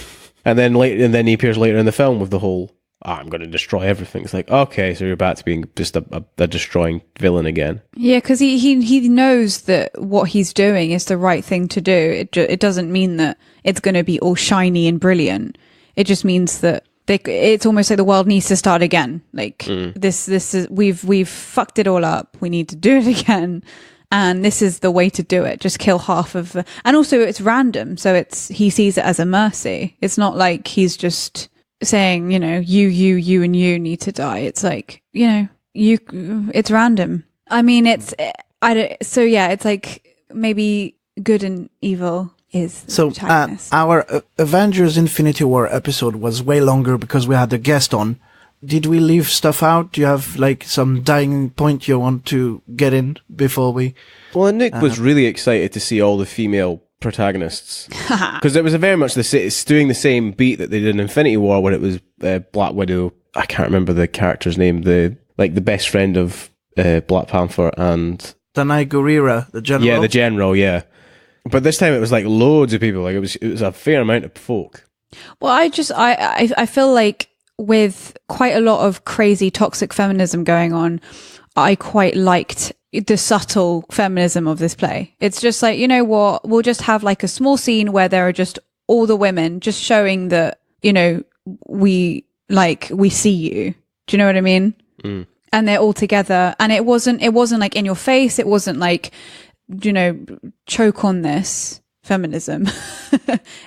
B: And then he appears later in the film with the whole, I'm going to destroy everything. It's like, okay, so you're back to being just a destroying villain again. Yeah,
C: because he knows that what he's doing is the right thing to do. It doesn't mean that it's going to be all shiny and brilliant. It just means that it's almost like the world needs to start again. Like this is we've fucked it all up. We need to do it again, and this is the way to do it. Just kill half of, and also it's random, so he sees it as a mercy. It's not like he's just saying, you and you need to die. It's like, it's random. I mean, it's like maybe good and evil is
A: so our Avengers Infinity War episode was way longer because we had a guest on. Did we leave stuff out? Do you have like some dying point you want to get in before we?
B: Well, Nick was really excited to see all the female protagonists because it was very much it's doing the same beat that they did in Infinity War when it was Black Widow. I can't remember the character's name. The best friend of Black Panther and
A: Danai Gurira, the general.
B: Yeah, the general. Yeah. But this time it was like loads of people. Like it was a fair amount of folk.
C: Well, I feel like with quite a lot of crazy toxic feminism going on, I quite liked the subtle feminism of this play. It's just like, you know what? We'll just have like a small scene where there are just all the women just showing that, we see you. Do you know what I mean? Mm. And they're all together. And it wasn't like in your face. It wasn't like, choke on this feminism.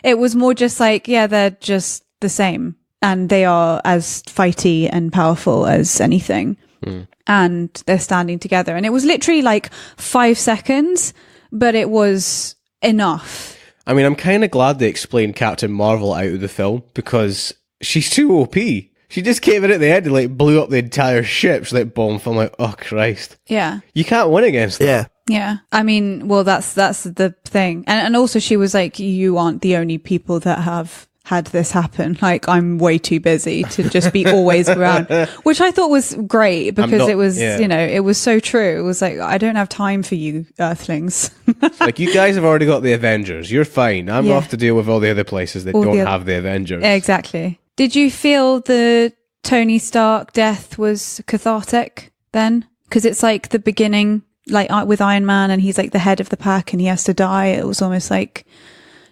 C: It was more just like, yeah, they're just the same and they are as fighty and powerful as anything. Mm. And they're standing together. And it was literally like 5 seconds, but it was enough.
B: I mean, I'm kind of glad they explained Captain Marvel out of the film because she's too OP. She just came in at the end and like blew up the entire ship. She's like, bomb. I'm like, oh Christ.
C: Yeah.
B: You can't win against that.
A: Yeah.
C: Yeah. I mean, well, that's the thing. And also she was like, you aren't the only people that have had this happen. Like, I'm way too busy to just be always around, which I thought was great because it was, it was so true. It was like, I don't have time for you Earthlings.
B: Like, you guys have already got the Avengers. You're fine. I'm off to deal with all the other places that don't have the Avengers.
C: Exactly. Did you feel the Tony Stark death was cathartic then? Because it's like the beginning, like with Iron Man, and he's like the head of the pack and he has to die. It was almost like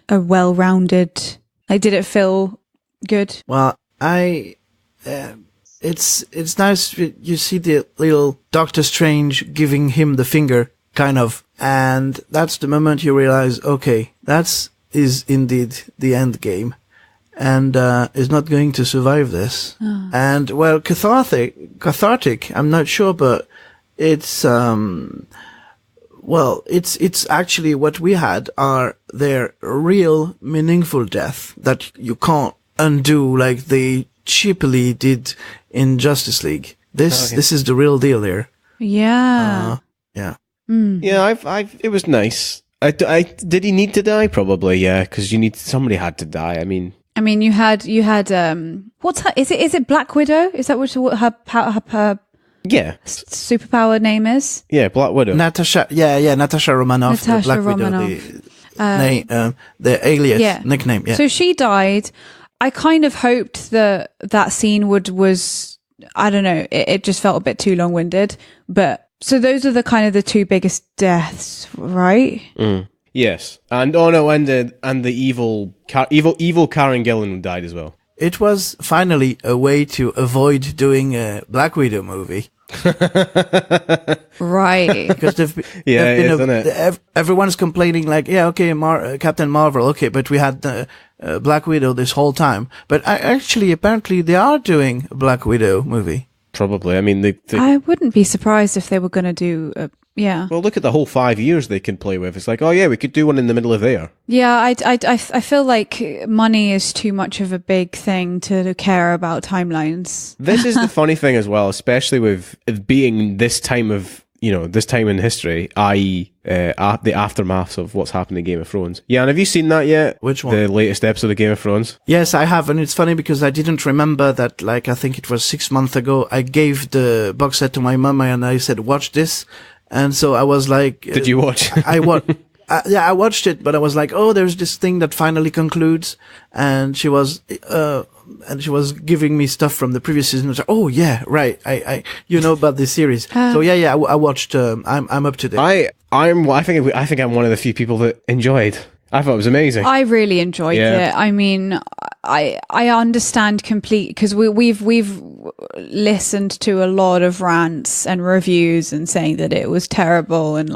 C: a well-rounded, like, did it feel good?
A: Well, it's nice. You see the little Doctor Strange giving him the finger, kind of, and that's the moment you realize, okay, is indeed the end game, and is not going to survive this. Oh. And well, cathartic. I'm not sure, but it's it's actually what we had are their real meaningful death that you can't undo like they cheaply did in Justice League. This is the real deal here.
C: Yeah.
A: Yeah.
C: Mm.
B: Yeah, it was nice. Did he need to die? Probably, yeah, because somebody had to die. I mean, you had what's her, is it Black Widow? Is that what her superpower name is? Yeah, Black Widow.
A: Natasha Romanoff, the Black Widow, the alias nickname. Yeah.
C: So she died. I kind of hoped that scene was I don't know. It just felt a bit too long-winded. But so those are the two biggest deaths, right?
B: Mm. Yes, and the evil Karen Gillan died as well.
A: It was finally a way to avoid doing a Black Widow movie.
C: Right.
A: Because everyone's complaining like, Captain Marvel, okay, but we had Black Widow this whole time. But apparently they are doing a Black Widow movie.
B: Probably. I mean,
C: I wouldn't be surprised if they were going to do yeah.
B: Well, look at the whole 5 years they can play with. It's like, oh yeah, we could do one in the middle of there.
C: Yeah, I feel like money is too much of a big thing to care about timelines.
B: This is the funny thing as well, especially with it being this time of, this time in history, i.e. The aftermaths of what's happened in Game of Thrones. Yeah, and have you seen that yet?
A: Which one?
B: The latest episode of Game of Thrones?
A: Yes, I have, and it's funny because I didn't remember that, I think it was 6 months ago, I gave the box set to my mum and I said, watch this. And so I was like...
B: Did you watch?
A: I watched it, but I was like, oh, there's this thing that finally concludes. And she was giving me stuff from the previous season. I was like, oh yeah, right. I you know about this series. So I watched, I'm up to date.
B: I think I'm one of the few people that enjoyed. I thought it was amazing.
C: I really enjoyed it. I mean, I understand completely because we've listened to a lot of rants and reviews and saying that it was terrible and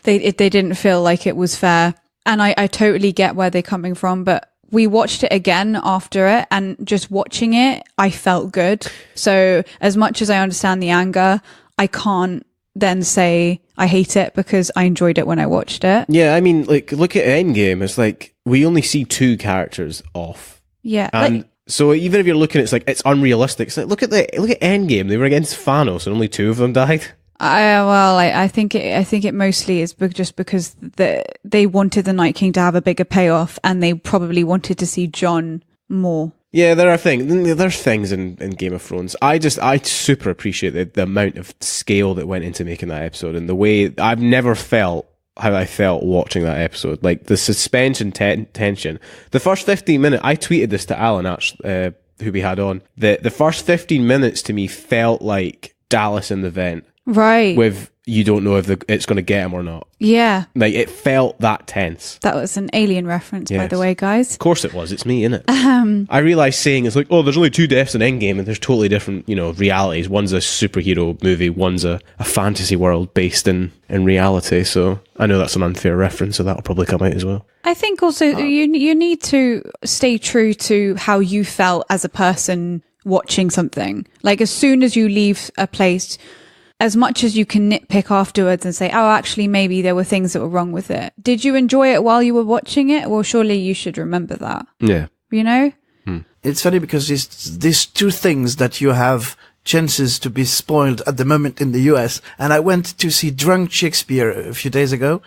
C: they didn't feel like it was fair. And I totally get where they're coming from, but we watched it again after it, and just watching it, I felt good. So as much as I understand the anger, I can't then say I hate it because I enjoyed it when I watched it.
B: Yeah, I mean, look at Endgame. It's like we only see 2 characters off.
C: Yeah,
B: and so even if you're looking, it's like it's unrealistic. It's like look at Endgame. They were against Thanos, and only 2 of them died.
C: I think it mostly is just because they wanted the Night King to have a bigger payoff, and they probably wanted to see Jon more.
B: Yeah, there's things in Game of Thrones. I super appreciate the amount of scale that went into making that episode, and the way I've never felt how I felt watching that episode. Like the suspense and tension. The first 15 minutes, I tweeted this to Alan, actually, who we had on. The first 15 minutes to me felt like Dallas in the Vent.
C: Right.
B: With you don't know if it's going to get him or not.
C: Yeah.
B: Like it felt that tense.
C: That was an Alien reference, by the way, guys.
B: Of course it was. It's me, innit? I realised saying it's like, oh, there's only 2 deaths in Endgame and there's totally different, realities. One's a superhero movie, one's a fantasy world based in reality. So I know that's an unfair reference, so that'll probably come out as well. I
C: think also you need to stay true to how you felt as a person watching something. Like as soon as you leave a place, as much as you can nitpick afterwards and say, oh, actually, maybe there were things that were wrong with it. Did you enjoy it while you were watching it? Well, surely you should remember that.
B: Yeah.
A: It's funny because these 2 things that you have chances to be spoiled at the moment in the US. And I went to see Drunk Shakespeare a few days ago.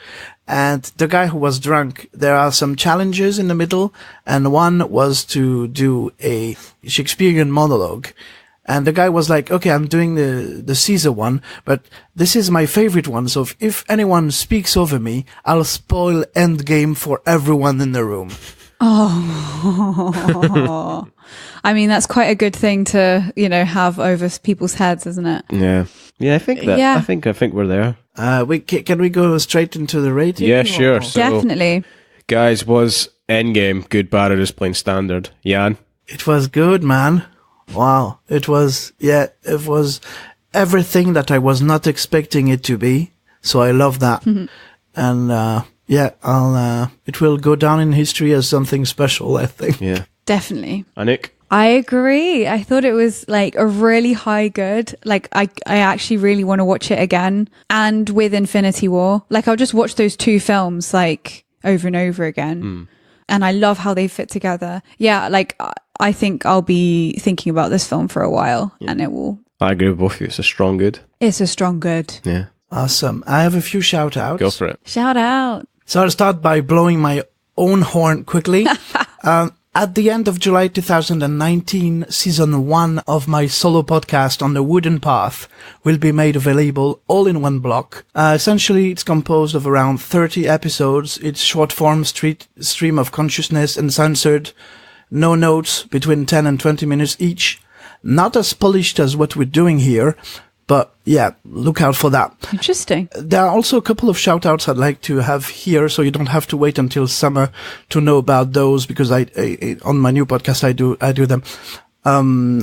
A: And the guy who was drunk, there are some challenges in the middle. And one was to do a Shakespearean monologue. And the guy was like, okay, I'm doing the Caesar one, but this is my favorite one. So if anyone speaks over me, I'll spoil Endgame for everyone in the room.
C: Oh, I mean, that's quite a good thing to, have over people's heads, isn't it?
B: Yeah. Yeah, I think that. Yeah. I think we're there.
A: Can we go straight into the rating?
B: Yeah, sure. So,
C: definitely.
B: Guys, was Endgame good, bad, or just plain standard? Jan?
A: It was good, man. Wow. It was everything that I was not expecting it to be. So I love that. Mm-hmm. And, it will go down in history as something special, I think.
B: Yeah.
C: Definitely.
B: Anik?
C: I agree. I thought it was a really high good. I actually really want to watch it again. And with Infinity War, I'll just watch those 2 films over and over again. Mm. And I love how they fit together. Yeah. I think I'll be thinking about this film for a while, and it will.
B: I agree with both of you. It's a strong good.
C: It's a strong good.
B: Yeah.
A: Awesome. I have a few shout outs.
B: Go for it.
C: Shout out.
A: So I'll start by blowing my own horn quickly. At the end of July 2019, season 1 of my solo podcast on the Wooden Path will be made available all in one block. Essentially, it's composed of around 30 episodes. It's short form stream of consciousness, uncensored. No notes, between 10 and 20 minutes each. Not as polished as what we're doing here, but yeah, look out for that.
C: Interesting.
A: There are also a couple of shout-outs I'd like to have here, so you don't have to wait until summer to know about those, because I on my new podcast, I do them.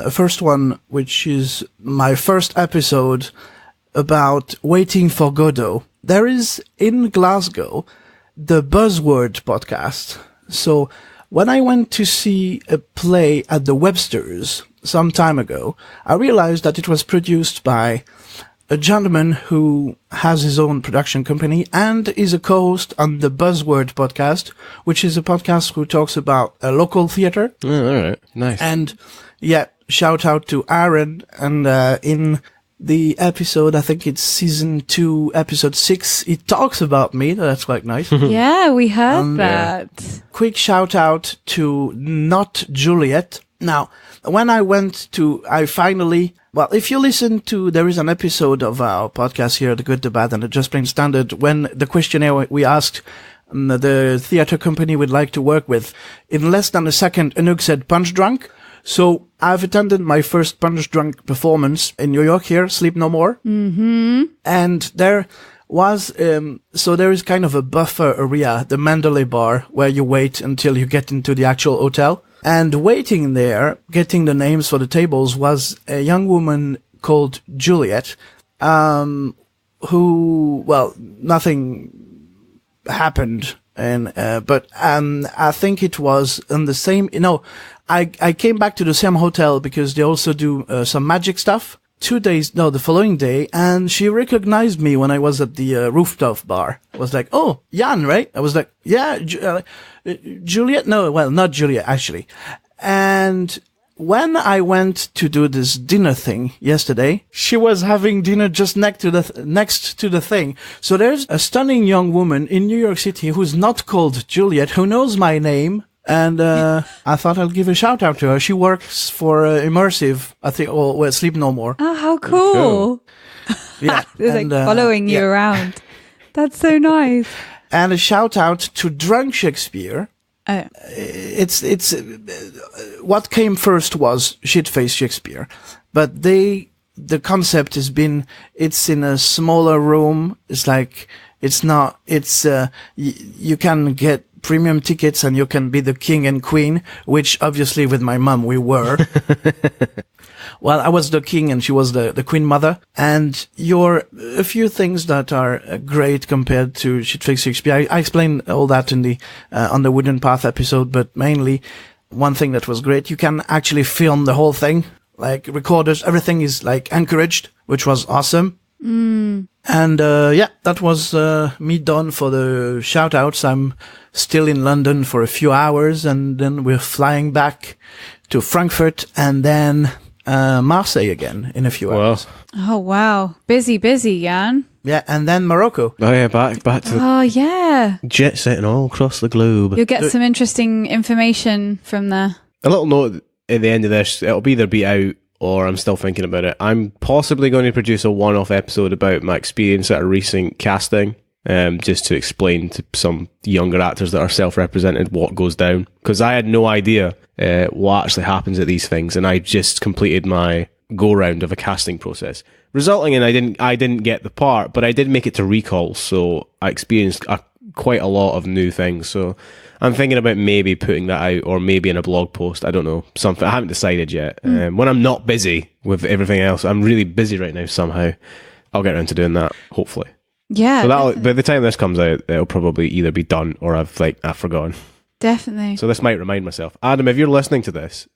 A: First one, which is my first episode about waiting for Godot. There is in Glasgow the Buzzword podcast. So when I went to see a play at the Websters some time ago, I realized that it was produced by a gentleman who has his own production company and is a co-host on the Buzzword podcast, which is a podcast who talks about local theater.
B: Oh, all right. Nice.
A: And yeah, shout out to Aaron. And in the episode, I think it's season 2, episode 6, it talks about me. That's quite nice.
C: Yeah, we heard that.
A: Quick shout out to not Juliet. Now, when I finally, well, if you listen to, there is an episode of our podcast here, The Good, the Bad, and the Just Plain Standard, when the questionnaire we asked the theater company we'd like to work with, in less than a second, Anouk said Punch Drunk. So I've attended my first Punch Drunk performance in New York here, Sleep No More. Mm-hmm. And there was, so there is kind of a buffer area, the Mandalay bar, where you wait until you get into the actual hotel. And waiting there, getting the names for the tables, was a young woman called Juliet, who, well, nothing happened. But I think it was in the same, I came back to the same hotel because they also do some magic stuff. The following day, and she recognized me when I was at the rooftop bar. I was like, "Oh, Jan, right?" I was like, "Yeah, Juliet." No, well, not Juliet, actually. And when I went to do this dinner thing yesterday, she was having dinner just next to the thing. So there's a stunning young woman in New York City who's not called Juliet, who knows my name. And I thought I'll give a shout out to her. She works for Immersive, I think, or Sleep No More.
C: Oh, how cool.
A: Yeah.
C: It's following you around. That's so nice.
A: And a shout out to Drunk Shakespeare.
C: Oh.
A: It's what came first was Shitface Shakespeare. But the concept has been, it's in a smaller room. It's like, you can get premium tickets and you can be the king and queen, which obviously with my mom we were. Well, I was the king and she was the queen mother. And a few things that are great compared to Shitface Shakespeare. I explained all that in the on the Wooden Path episode, but mainly one thing that was great, you can actually film the whole thing, like recorders, everything is like encouraged, which was awesome. And that was me done for the shout outs. I'm still in London for a few hours, and then we're flying back to Frankfurt and then Marseille again in a few hours.
C: Oh wow, busy, Jan.
A: Yeah, and then Morocco.
B: Oh yeah, back to
C: Oh yeah,
B: jet setting all across the globe.
C: You'll get some interesting information from there.
B: A little note at the end of this, it'll either be out or I'm still thinking about it. I'm possibly going to produce a one-off episode about my experience at a recent casting, just to explain to some younger actors that are self-represented what goes down. Because I had no idea what actually happens at these things, and I just completed my go-round of a casting process, resulting in I didn't get the part, but I did make it to recall, so I experienced quite a lot of new things. So I'm thinking about maybe putting that out, or maybe in a blog post. I don't know, something. I haven't decided yet. When I'm not busy with everything else, I'm really busy right now somehow. I'll get around to doing that, hopefully.
C: Yeah.
B: So by the time this comes out, it'll probably either be done or I've forgotten.
C: Definitely.
B: So this might remind myself. Adam, if you're listening to this,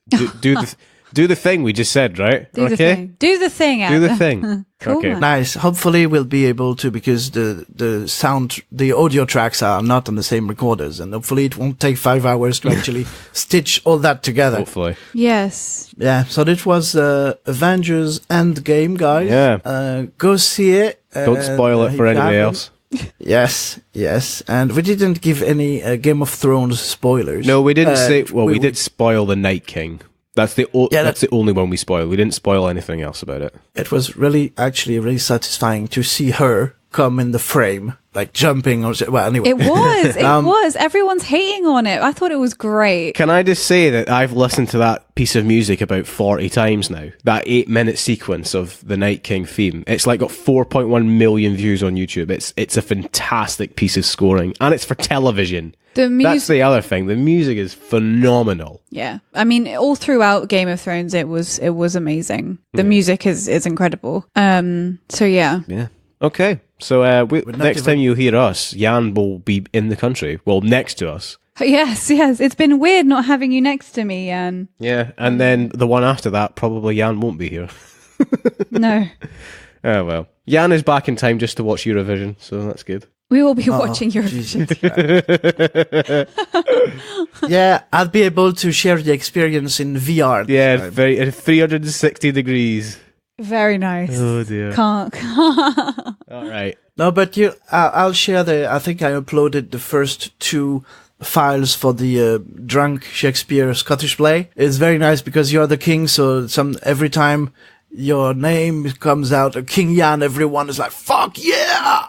B: do the thing we just said, right?
C: Do the thing. Do the thing, Adam.
B: Do the thing.
C: Cool.
B: Okay.
A: Nice. Hopefully we'll be able to, because the sound, the audio tracks are not on the same recorders, and hopefully it won't take 5 hours to actually stitch all that together.
B: Hopefully.
C: Yes.
A: Yeah. So that was Avengers Endgame, guys.
B: Yeah.
A: Go see it.
B: Don't spoil it for anybody else.
A: Yes. And we didn't give any Game of Thrones spoilers.
B: No, we didn't say. Well, we did spoil the Night King. That's the only one we spoiled. We didn't spoil anything else about it.
A: It was really satisfying to see her come in the frame, like jumping or well. Anyway,
C: it was. It was. Everyone's hating on it. I thought it was great.
B: Can I just say that I've listened to that piece of music about 40 times now? That 8-minute sequence of the Night King theme. It's like got 4.1 million views on YouTube. It's a fantastic piece of scoring, and it's for television. That's the other thing. The music is phenomenal.
C: Yeah. I mean, all throughout Game of Thrones, it was amazing. The music is incredible. So yeah.
B: Yeah. Okay. So next time you hear us, Jan will be in the country. Well, next to us.
C: Yes. It's been weird not having you next to me, Jan.
B: Yeah, and then the one after that, probably Jan won't be here.
C: No.
B: Oh, well. Jan is back in time just to watch Eurovision, so that's good.
C: We will be watching your
A: Yeah, I'll be able to share the experience in VR.
B: Yeah, very 360 degrees.
C: Very nice.
B: Oh, dear.
C: Can't.
B: All right.
A: No, but I'll share I think I uploaded the first 2 files for the drunk Shakespeare Scottish play. It's very nice because you're the king, so every time your name comes out, King Jan, everyone is like, "Fuck yeah!"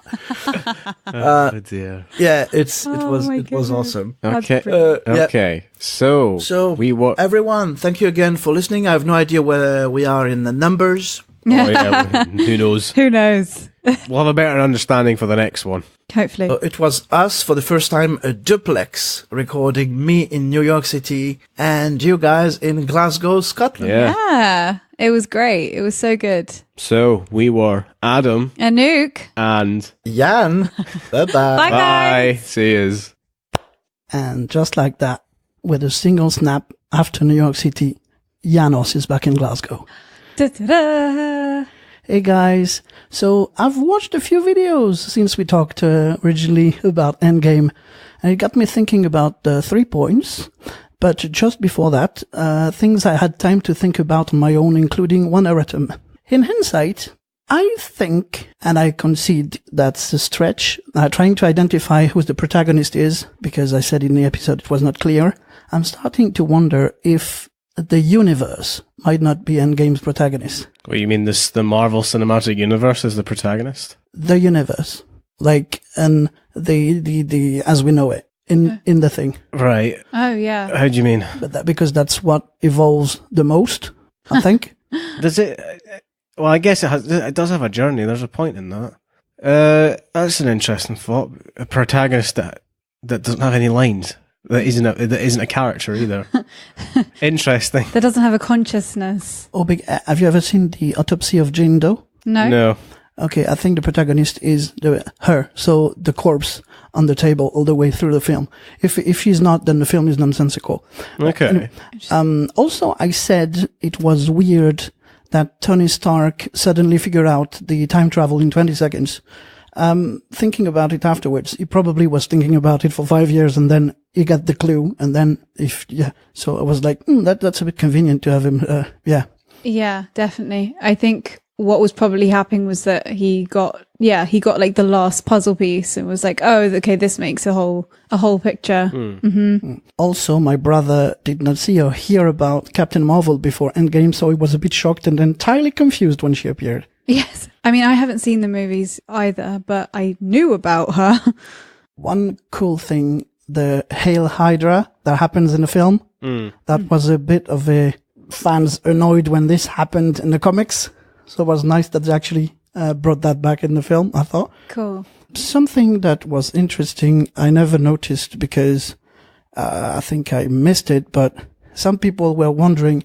B: Oh dear.
A: Yeah, it was
C: goodness.
A: awesome.
B: Okay.
A: Yeah.
B: Okay. So we were.
A: Everyone, thank you again for listening. I have no idea where we are in the numbers.
B: Oh, yeah, who knows?
C: Who knows?
B: We'll have a better understanding for the next one.
C: Hopefully.
A: It was us for the first time, a duplex, recording me in New York City and you guys in Glasgow, Scotland.
C: Yeah. It was great. It was so good.
B: So we were Adam,
C: Anouk,
B: and
A: Jan. Bye-bye.
C: Bye, guys.
B: Bye. See yous.
D: And just like that, with a single snap after New York City, Yhanos is back in Glasgow.
C: Da-da-da.
D: Hey guys, so I've watched a few videos since we talked originally about Endgame, and it got me thinking about 3 points. But just before that, things I had time to think about on my own, including one erratum. In hindsight, I think, and I concede that's a stretch, trying to identify who the protagonist is, because I said in the episode it was not clear. I'm starting to wonder if the universe might not be Endgame's protagonist.
B: What, you mean the Marvel Cinematic Universe is the protagonist?
D: The universe. Like, and the as we know it. In the thing.
B: Right.
C: Oh, yeah.
B: How do you mean?
D: But because that's what evolves the most, I think.
B: Does it? Well, I guess it does have a journey. There's a point in that. That's an interesting thought. A protagonist that doesn't have any lines. That isn't a character either. Interesting.
C: That doesn't have a consciousness.
D: Oh, have you ever seen the autopsy of Jane Doe?
B: No.
D: Okay, I think the protagonist is her. So the corpse on the table all the way through the film. If she's not, then the film is nonsensical.
B: Okay.
D: Also, I said it was weird that Tony Stark suddenly figured out the time travel in 20 seconds. Thinking about it afterwards, he probably was thinking about it for 5 years, and then he got the clue, and then so I was like, that's a bit convenient to have him.
C: Yeah, definitely. I think what was probably happening was that he got like the last puzzle piece and was like, oh, okay, this makes a whole picture.
D: Also, my brother did not see or hear about Captain Marvel before Endgame, so he was a bit shocked and entirely confused when she appeared.
C: Yes. I mean, I haven't seen the movies either, but I knew about her.
D: One cool thing, the Hail Hydra that happens in the film, that was a bit of a fans annoyed when this happened in the comics. So it was nice that they actually brought that back in the film, I thought.
C: Cool.
D: Something that was interesting, I never noticed because I think I missed it, but some people were wondering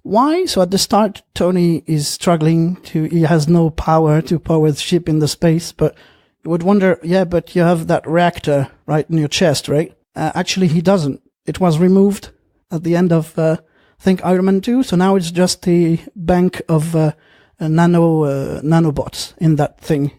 D: why. So at the start, Tony is struggling he has no power to power the ship in the space, but you would wonder, but you have that reactor right in your chest, right? Actually, he doesn't. It was removed at the end of, I think, Iron Man 2. So now it's just a bank of nanobots in that thing.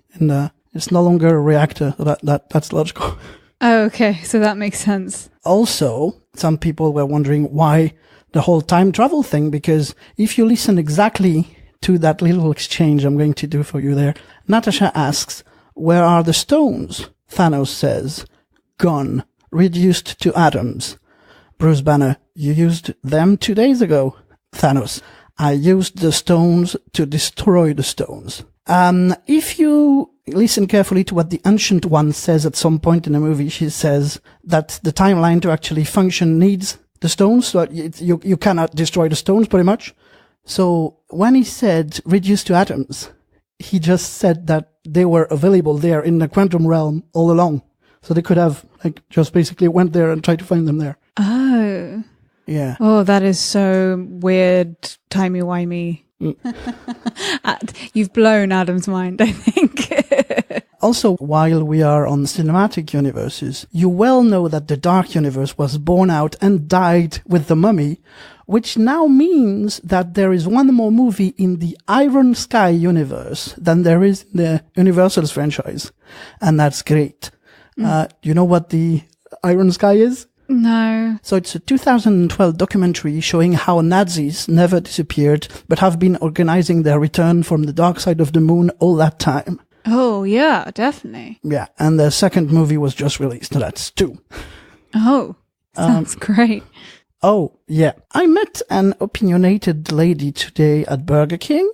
D: It's no longer a reactor. That's logical.
C: Oh, okay. So that makes sense.
D: Also, some people were wondering why the whole time travel thing, because if you listen exactly to that little exchange I'm going to do for you there, Natasha asks, where are the stones? Thanos says, gone, reduced to atoms. Bruce Banner, you used them 2 days ago. Thanos, I used the stones to destroy the stones. If you listen carefully to what the Ancient One says at some point in the movie, she says that the timeline to actually function needs the stones, so you cannot destroy the stones, pretty much. So when he said reduced to atoms, he just said that they were available there in the quantum realm all along. So they could have just basically went there and tried to find them there.
C: Oh.
D: Yeah.
C: Oh, that is so weird, timey-wimey. You've blown Adam's mind, I think.
D: Also, while we are on cinematic universes, you well know that the Dark Universe was born out and died with the Mummy, which now means that there is one more movie in the Iron Sky universe than there is in the Universal's franchise. And that's great. You know what the Iron Sky is?
C: No.
D: So it's a 2012 documentary showing how Nazis never disappeared, but have been organizing their return from the dark side of the moon all that time.
C: Oh, yeah, definitely.
D: Yeah, and the second movie was just released. That's 2.
C: Oh, sounds great.
D: Oh, yeah. I met an opinionated lady today at Burger King.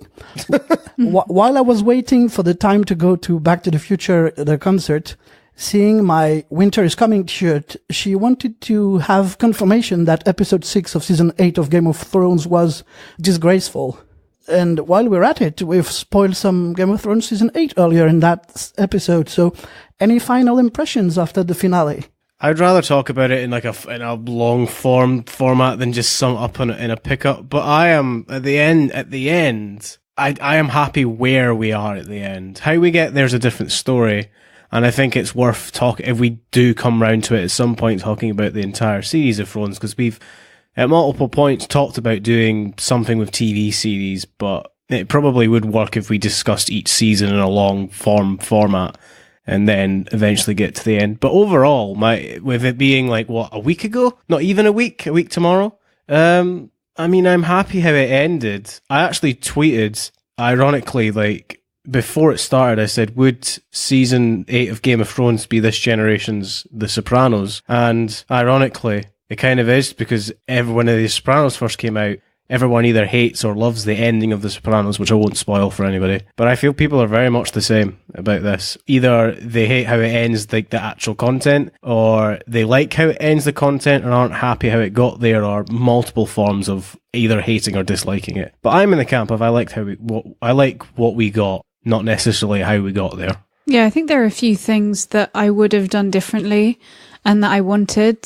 D: While I was waiting for the time to go to Back to the Future, the concert, seeing my Winter is Coming t-shirt, she wanted to have confirmation that episode 6 of season 8 of Game of Thrones was disgraceful. And while we're at it, we've spoiled some Game of Thrones season 8 earlier in that episode. So any final impressions after the finale?
B: I'd rather talk about it in in a long format than just sum up in a pickup. But I am at the end. I am happy where we are at the end. How we get there's a different story. And I think it's worth talking, if we do come round to it at some point, talking about the entire series of Thrones, because we've, at multiple points, talked about doing something with TV series, but it probably would work if we discussed each season in a long format, and then eventually get to the end. But overall, with it being a week ago? Not even a week tomorrow? I mean, I'm happy how it ended. I actually tweeted, ironically, before it started, I said, would season 8 of Game of Thrones be this generation's The Sopranos? And ironically, it kind of is, because when The Sopranos first came out, everyone either hates or loves the ending of The Sopranos, which I won't spoil for anybody. But I feel people are very much the same about this. Either they hate how it ends, the actual content, or they like how it ends the content and aren't happy how it got there, or multiple forms of either hating or disliking it. But I'm in the camp of I like what we got, not necessarily how we got there.
C: Yeah, I think there are a few things that I would have done differently and that I wanted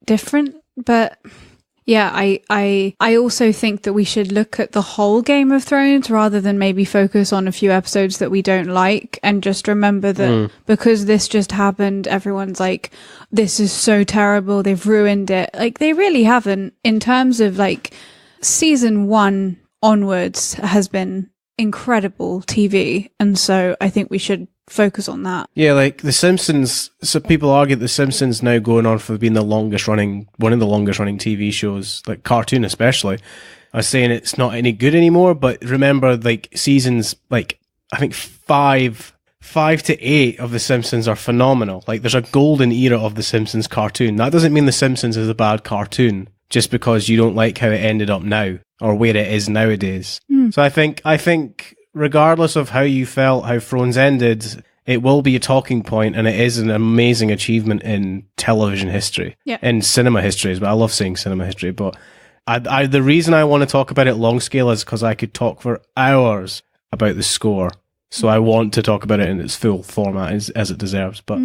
C: different. But yeah, I also think that we should look at the whole Game of Thrones rather than maybe focus on a few episodes that we don't like, and just remember that because this just happened, everyone's like, this is so terrible, they've ruined it. They really haven't. In terms of season 1 onwards has been incredible TV, and so I think we should focus on that.
B: Yeah, The Simpsons, so people argue that The Simpsons now going on for being one of the longest running TV shows, cartoon especially. I was saying it's not any good anymore, but remember seasons I think 5 to 8 of The Simpsons are phenomenal. There's a golden era of The Simpsons cartoon. That doesn't mean The Simpsons is a bad cartoon just because you don't like how it ended up now or where it is nowadays. So I think regardless of how you felt how Thrones ended, it will be a talking point, and it is an amazing achievement in television history, in cinema history as well. I love saying cinema history, but the reason I want to talk about it long scale is because I could talk for hours about the score. So I want to talk about it in its full format as it deserves. But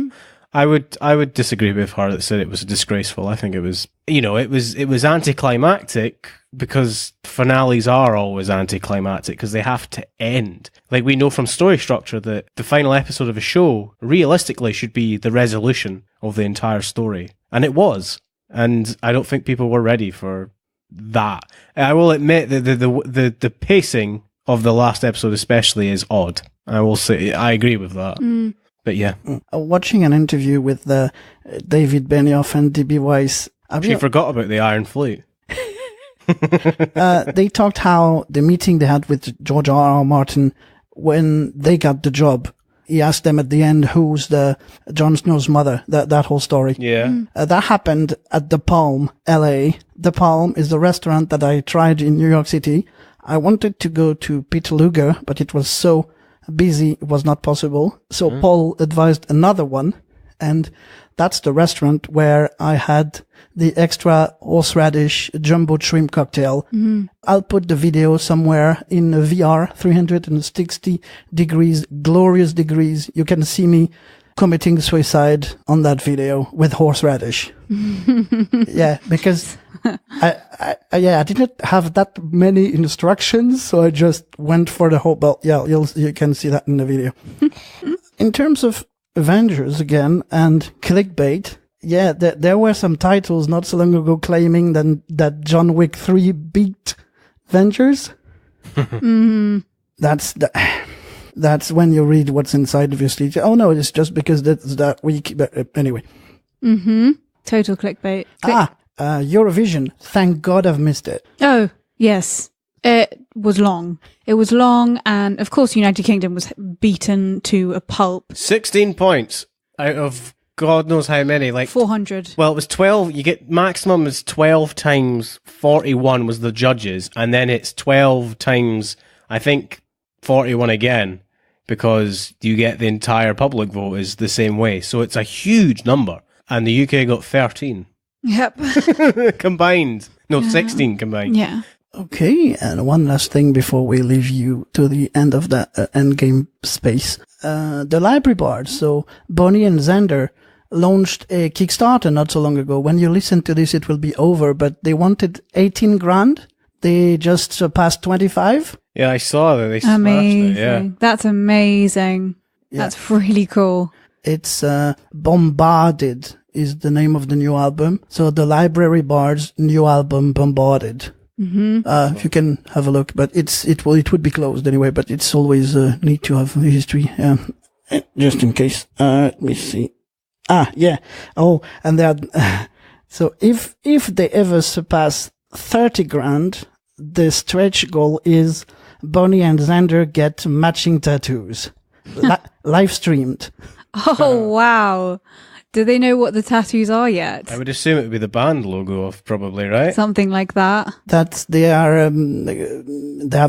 B: I would disagree with her that said it was disgraceful. I think it was, it was anticlimactic, because finales are always anticlimactic because they have to end. We know from story structure that the final episode of a show realistically should be the resolution of the entire story. And it was. And I don't think people were ready for that. I will admit that the pacing of the last episode especially is odd. I will say, I agree with that. But yeah.
D: Watching an interview with David Benioff and D.B. Weiss.
B: She forgot about the Iron Fleet.
D: They talked how the meeting they had with George R.R. Martin when they got the job. He asked them at the end who's the Jon Snow's mother, that whole story.
B: Yeah.
D: That happened at The Palm, LA. The Palm is the restaurant that I tried in New York City. I wanted to go to Peter Luger, but it was so busy, it was not possible. So Paul advised another one, and that's the restaurant where I had the extra horseradish jumbo shrimp cocktail. I'll put the video somewhere in VR, 360 degrees, glorious degrees. You can see me committing suicide on that video with horseradish. Yeah, because I didn't have that many instructions, so I just went for the whole, well, yeah, you can see that in the video. In terms of Avengers again and clickbait. Yeah, there were some titles not so long ago claiming that John Wick 3 beat Avengers. That's when you read what's inside of your sleeve. Oh no, it's just because that's that week. But anyway.
C: Total clickbait.
D: Eurovision. Thank God I've missed it.
C: Oh, yes. It was long. It was long, and of course United Kingdom was beaten to a pulp.
B: 16 points out of God knows how many. Like
C: 400.
B: Well, it was 12. You get maximum is 12 times 41 was the judges, and then it's 12 times, I think, 41 again, because you get the entire public vote is the same way. So it's a huge number. And the UK got 13.
C: Yep.
B: Combined. No, 16 combined.
C: Yeah.
D: Okay, and one last thing before we leave you to the end of the endgame space. The library bard. So Bonnie and Xander launched a Kickstarter not so long ago. When you listen to this, it will be over, but they wanted 18 grand. They just surpassed 25.
B: Yeah, I saw that. They smashed
C: Amazing.
B: it, yeah.
C: That's amazing.
D: Yeah.
C: That's really cool.
D: It's Bombarded is the name of the new album. So the Library Bard's new album, Bombarded. If you can have a look, but it would be closed anyway, but it's always neat to have a history, just in case. Let me see. Yeah. Oh, and that, so if they ever surpass 30 grand, the stretch goal is Bonnie and Xander get matching tattoos. Live streamed.
C: Oh, wow. Do they know what the tattoos are yet?
B: I would assume it would be the band logo, probably, right?
C: Something like that.
D: They have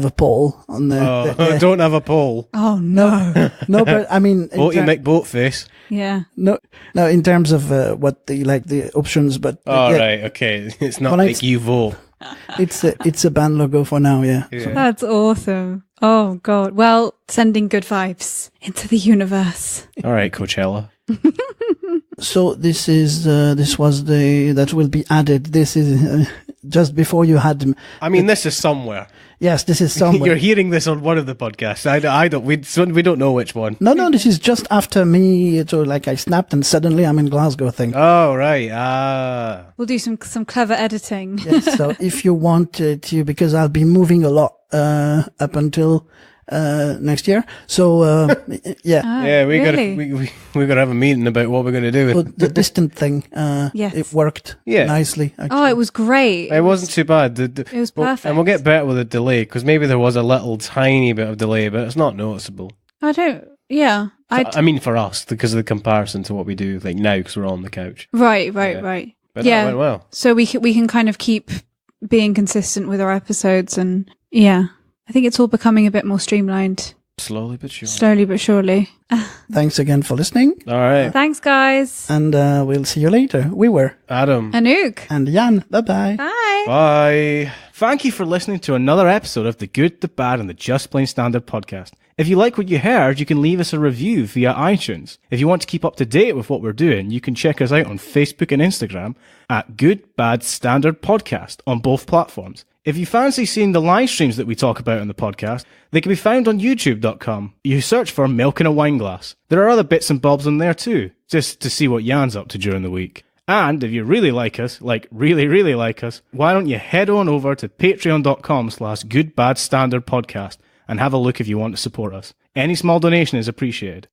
D: a poll on the.
B: Don't have a poll.
C: Oh, no.
D: No, but I mean,
B: Voting McBoatface.
C: Yeah.
D: no, in terms of what the options, but
B: Right, okay. It's not like you vote.
D: it's a band logo for now, yeah.
C: That's awesome. Oh, God. Well, sending good vibes into the universe.
B: All right, Coachella.
D: So that will be added. This is just before you had.
B: I mean, this is somewhere.
D: Yes, this is somewhere.
B: You're hearing this on one of the podcasts. I don't. We don't know which one.
D: No, this is just after me. So like I snapped and suddenly I'm in Glasgow thing.
B: Oh right.
C: We'll do some clever editing.
D: Yes, so if you want to, because I'll be moving a lot up until next year. So yeah.
B: Yeah, we
C: really?
B: gotta have a meeting about what we're gonna do.
D: So the distant thing,
C: Yes.
D: it worked nicely. Actually.
C: Oh, it was great.
B: It wasn't too bad.
C: It was perfect.
B: And we'll get better with the delay, because maybe there was a little tiny bit of delay, but it's not noticeable.
C: I
B: mean, for us, because of the comparison to what we do like now, because we're on the couch.
C: Right.
B: But that went well.
C: So we can kind of keep being consistent with our episodes, and I think it's all becoming a bit more streamlined.
B: Slowly but surely.
C: Slowly but surely.
D: Thanks again for listening.
B: All right.
C: Thanks, guys.
D: And we'll see you later. We were
B: Adam.
C: Anouk.
D: and Jan. Bye-bye.
C: Bye.
B: Bye.
E: Thank you for listening to another episode of the Good, the Bad, and the Just Plain Standard podcast. If you like what you heard, you can leave us a review via iTunes. If you want to keep up to date with what we're doing, you can check us out on Facebook and Instagram at Good, Bad, Standard Podcast on both platforms. If you fancy seeing the live streams that we talk about on the podcast, they can be found on youtube.com. You search for Milk in a Wine Glass. There are other bits and bobs on there too, just to see what Jan's up to during the week. And if you really like us, like really, really like us, why don't you head on over to patreon.com/goodbadstandardpodcast and have a look if you want to support us. Any small donation is appreciated.